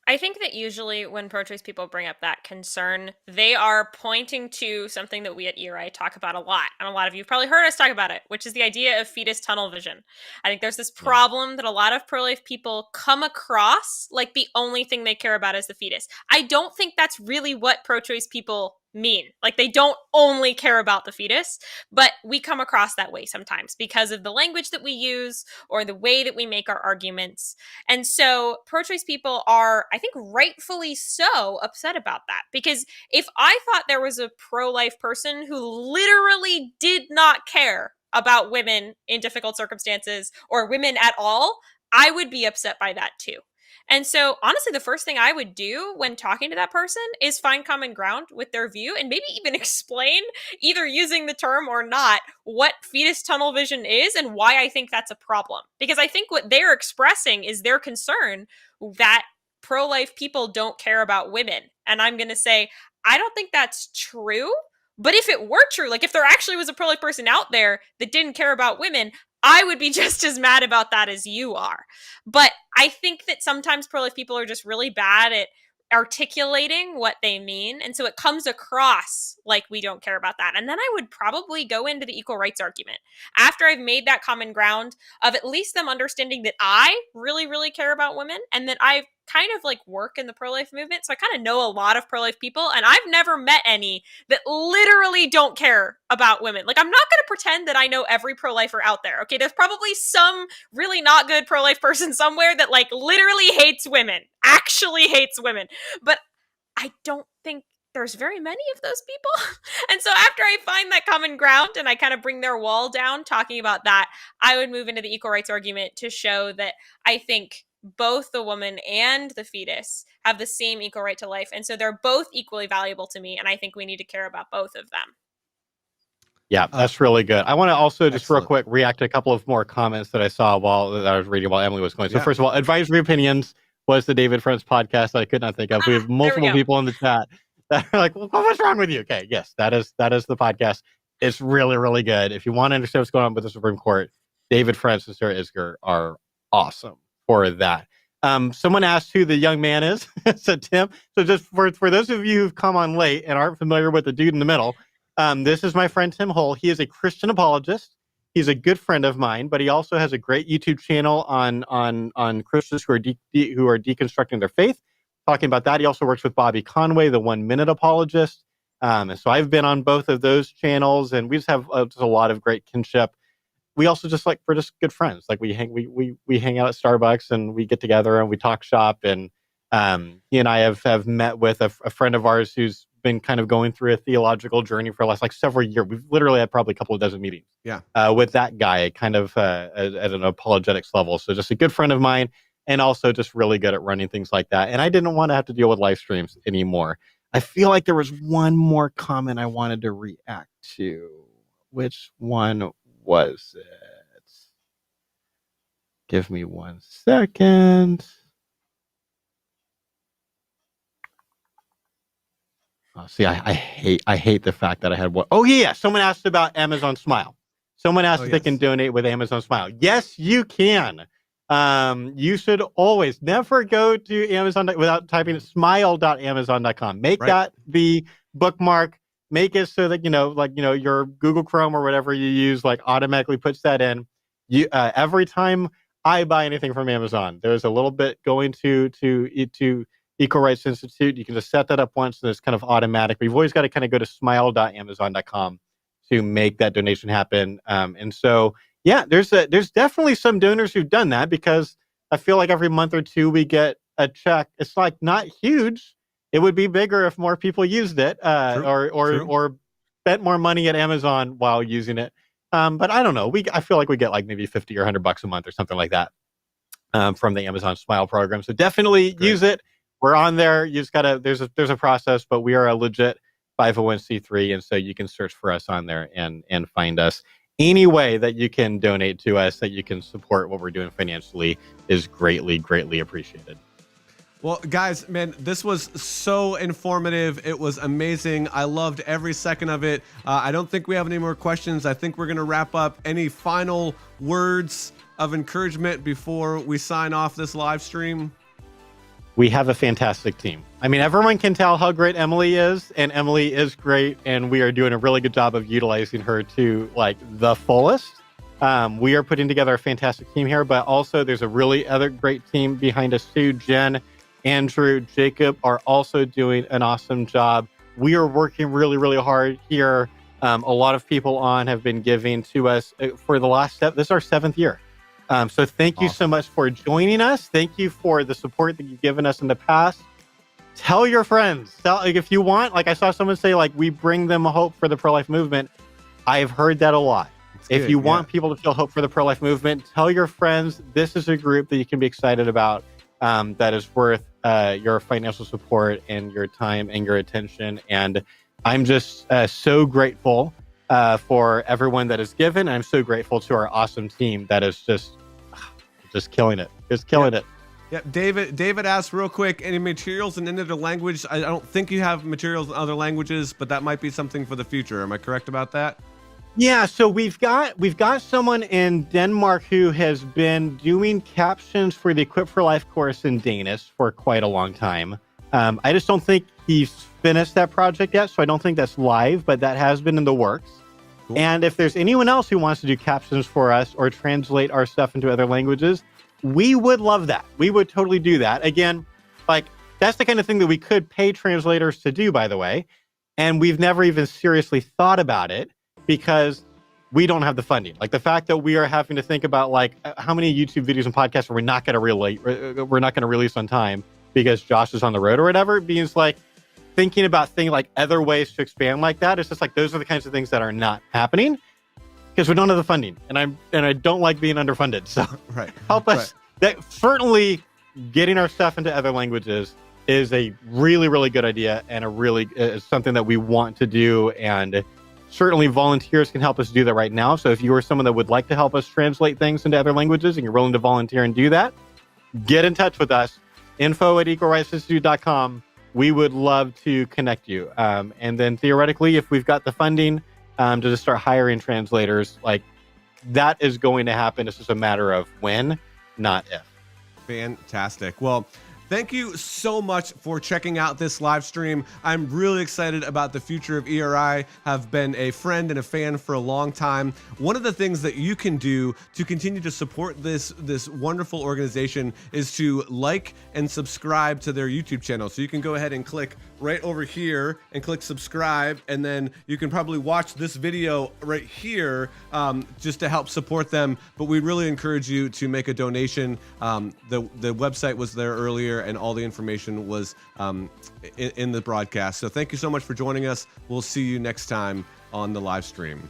I think that usually when pro-choice people bring up that concern, they are pointing to something that we at ERI talk about a lot. And a lot of you have probably heard us talk about it, which is the idea of fetus tunnel vision. I think there's this problem that a lot of pro-life people come across like the only thing they care about is the fetus. I don't think that's really what pro-choice people mean. Like, they don't only care about the fetus, but we come across that way sometimes because of the language that we use or the way that we make our arguments. And so pro-choice people are, I think rightfully so, upset about that. Because if I thought there was a pro-life person who literally did not care about women in difficult circumstances or women at all, I would be upset by that too. And so, honestly, the first thing I would do when talking to that person is find common ground with their view and maybe even explain, either using the term or not, what fetus tunnel vision is and why I think that's a problem. Because I think what they're expressing is their concern that pro-life people don't care about women. And I'm going to say, I don't think that's true. But if it were true, like if there actually was a pro-life person out there that didn't care about women, I would be just as mad about that as you are. But I think that sometimes pro-life people are just really bad at articulating what they mean. And so it comes across like we don't care about that. And then I would probably go into the equal rights argument after I've made that common ground of at least them understanding that I really, really care about women and that I've kind of like work in the pro-life movement. So I kind of know a lot of pro-life people, and I've never met any that literally don't care about women. Like, I'm not going to pretend that I know every pro-lifer out there. Okay, there's probably some really not good pro-life person somewhere that like literally hates women, actually hates women. But I don't think there's very many of those people. And so after I find that common ground and I kind of bring their wall down talking about that, I would move into the equal rights argument to show that I think both the woman and the fetus have the same equal right to life. And so they're both equally valuable to me. And I think we need to care about both of them. Yeah, that's really good. I want to also just real Excellent. quick react to a couple of more comments that I saw that I was reading while Emily was going. So Yeah. first of all, Advisory Opinions was the David Friends podcast that I could not think of. We have multiple people in the chat that are like, well, what's wrong with you? Okay, yes, that is the podcast. It's really, really good. If you want to understand what's going on with the Supreme Court, David Friends and Sarah Isger are awesome for that. Someone asked who the young man is. So Tim. So just for those of you who've come on late and aren't familiar with the dude in the middle, this is my friend Tim Hull. He is a Christian apologist. He's a good friend of mine, but he also has a great YouTube channel on Christians who are deconstructing their faith, talking about that. He also works with Bobby Conway, the 1 Minute Apologist. And so I've been on both of those channels, and we just have just a lot of great kinship. We also we're just good friends. Like we hang out at Starbucks and we get together and we talk shop. And he and I have met with a friend of ours who's been kind of going through a theological journey for the last several years. We've literally had probably a couple of dozen meetings. Yeah. With that guy, kind of at an apologetics level. So just a good friend of mine, and also just really good at running things like that. And I didn't want to have to deal with live streams anymore. I feel like there was one more comment I wanted to react to. Which one was it? Give me 1 second. See, I hate the fact that I had one. Oh yeah, someone asked about Amazon Smile. Someone asked if they can donate with Amazon Smile. Yes, you can. You should always never go to Amazon without typing smile.amazon.com. Make that the bookmark. Make it so that your Google Chrome or whatever you use automatically puts that in. You every time I buy anything from Amazon, there's a little bit going to Equal Rights Institute. You can just set that up once and it's kind of automatic. We've always got to kind of go to smile.amazon.com to make that donation happen. And so, yeah, there's definitely some donors who've done that, because I feel like every month or two we get a check. It's not huge. It would be bigger if more people used it or spent more money at Amazon while using it. But I don't know. I feel like we get maybe $50 or $100 a month or something like that from the Amazon Smile program. So definitely use it. We're on there. You just gotta. There's a process, but we are a legit 501c3, and so you can search for us on there and find us. Any way that you can donate to us, that you can support what we're doing financially, is greatly, greatly appreciated. Well, guys, man, this was so informative. It was amazing. I loved every second of it. I don't think we have any more questions. I think we're going to wrap up. Any final words of encouragement before we sign off this live stream? We have a fantastic team. I mean, everyone can tell how great Emily is, and Emily is great, and we are doing a really good job of utilizing her to the fullest. We are putting together a fantastic team here, but also there's a really other great team behind us too. Jen, Andrew, Jacob are also doing an awesome job. We are working really, really hard here. A lot of people have been giving to us for the last step. This is our 7th year. So thank you so much for joining us. Thank you for the support that you've given us in the past. Tell your friends. If you want, I saw someone say, we bring them hope for the pro-life movement. I've heard that a lot. If you want people to feel hope for the pro-life movement, tell your friends this is a group that you can be excited about, that is worth your financial support and your time and your attention. And I'm just so grateful for everyone that is given. I'm so grateful to our awesome team that is just killing it. Just killing it. Yep. David asked real quick, any materials in any other language? I don't think you have materials in other languages, but that might be something for the future. Am I correct about that? Yeah, so we've got someone in Denmark who has been doing captions for the Equip for Life course in Danish for quite a long time. I just don't think he's finished that project yet, so I don't think that's live, but that has been in the works. Cool. And if there's anyone else who wants to do captions for us or translate our stuff into other languages, we would love that. We would totally do that. Again, that's the kind of thing that we could pay translators to do, by the way. And we've never even seriously thought about it because we don't have the funding. The fact that we are having to think about how many YouTube videos and podcasts we're not going to release on time because Josh is on the road or whatever, means thinking about things like other ways to expand like that. It's just like those are the kinds of things that are not happening because we don't have the funding, and I don't like being underfunded. So Right. help us. That certainly getting our stuff into other languages is a really, really good idea, and a really something that we want to do. And certainly volunteers can help us do that right now. So if you are someone that would like to help us translate things into other languages and you're willing to volunteer and do that, get in touch with us. info@equalrightsinstitute.com. We would love to connect you. And then theoretically, if we've got the funding to just start hiring translators, like that is going to happen. It's just a matter of when, not if. Fantastic. Well, thank you so much for checking out this live stream. I'm really excited about the future of ERI. Have been a friend and a fan for a long time. One of the things that you can do to continue to support this wonderful organization is to like and subscribe to their YouTube channel. So you can go ahead and click right over here and click subscribe, and then you can probably watch this video right here just to help support them. But we really encourage you to make a donation. The website was there earlier, and all the information was in the broadcast. So thank you so much for joining us. We'll see you next time on the live stream.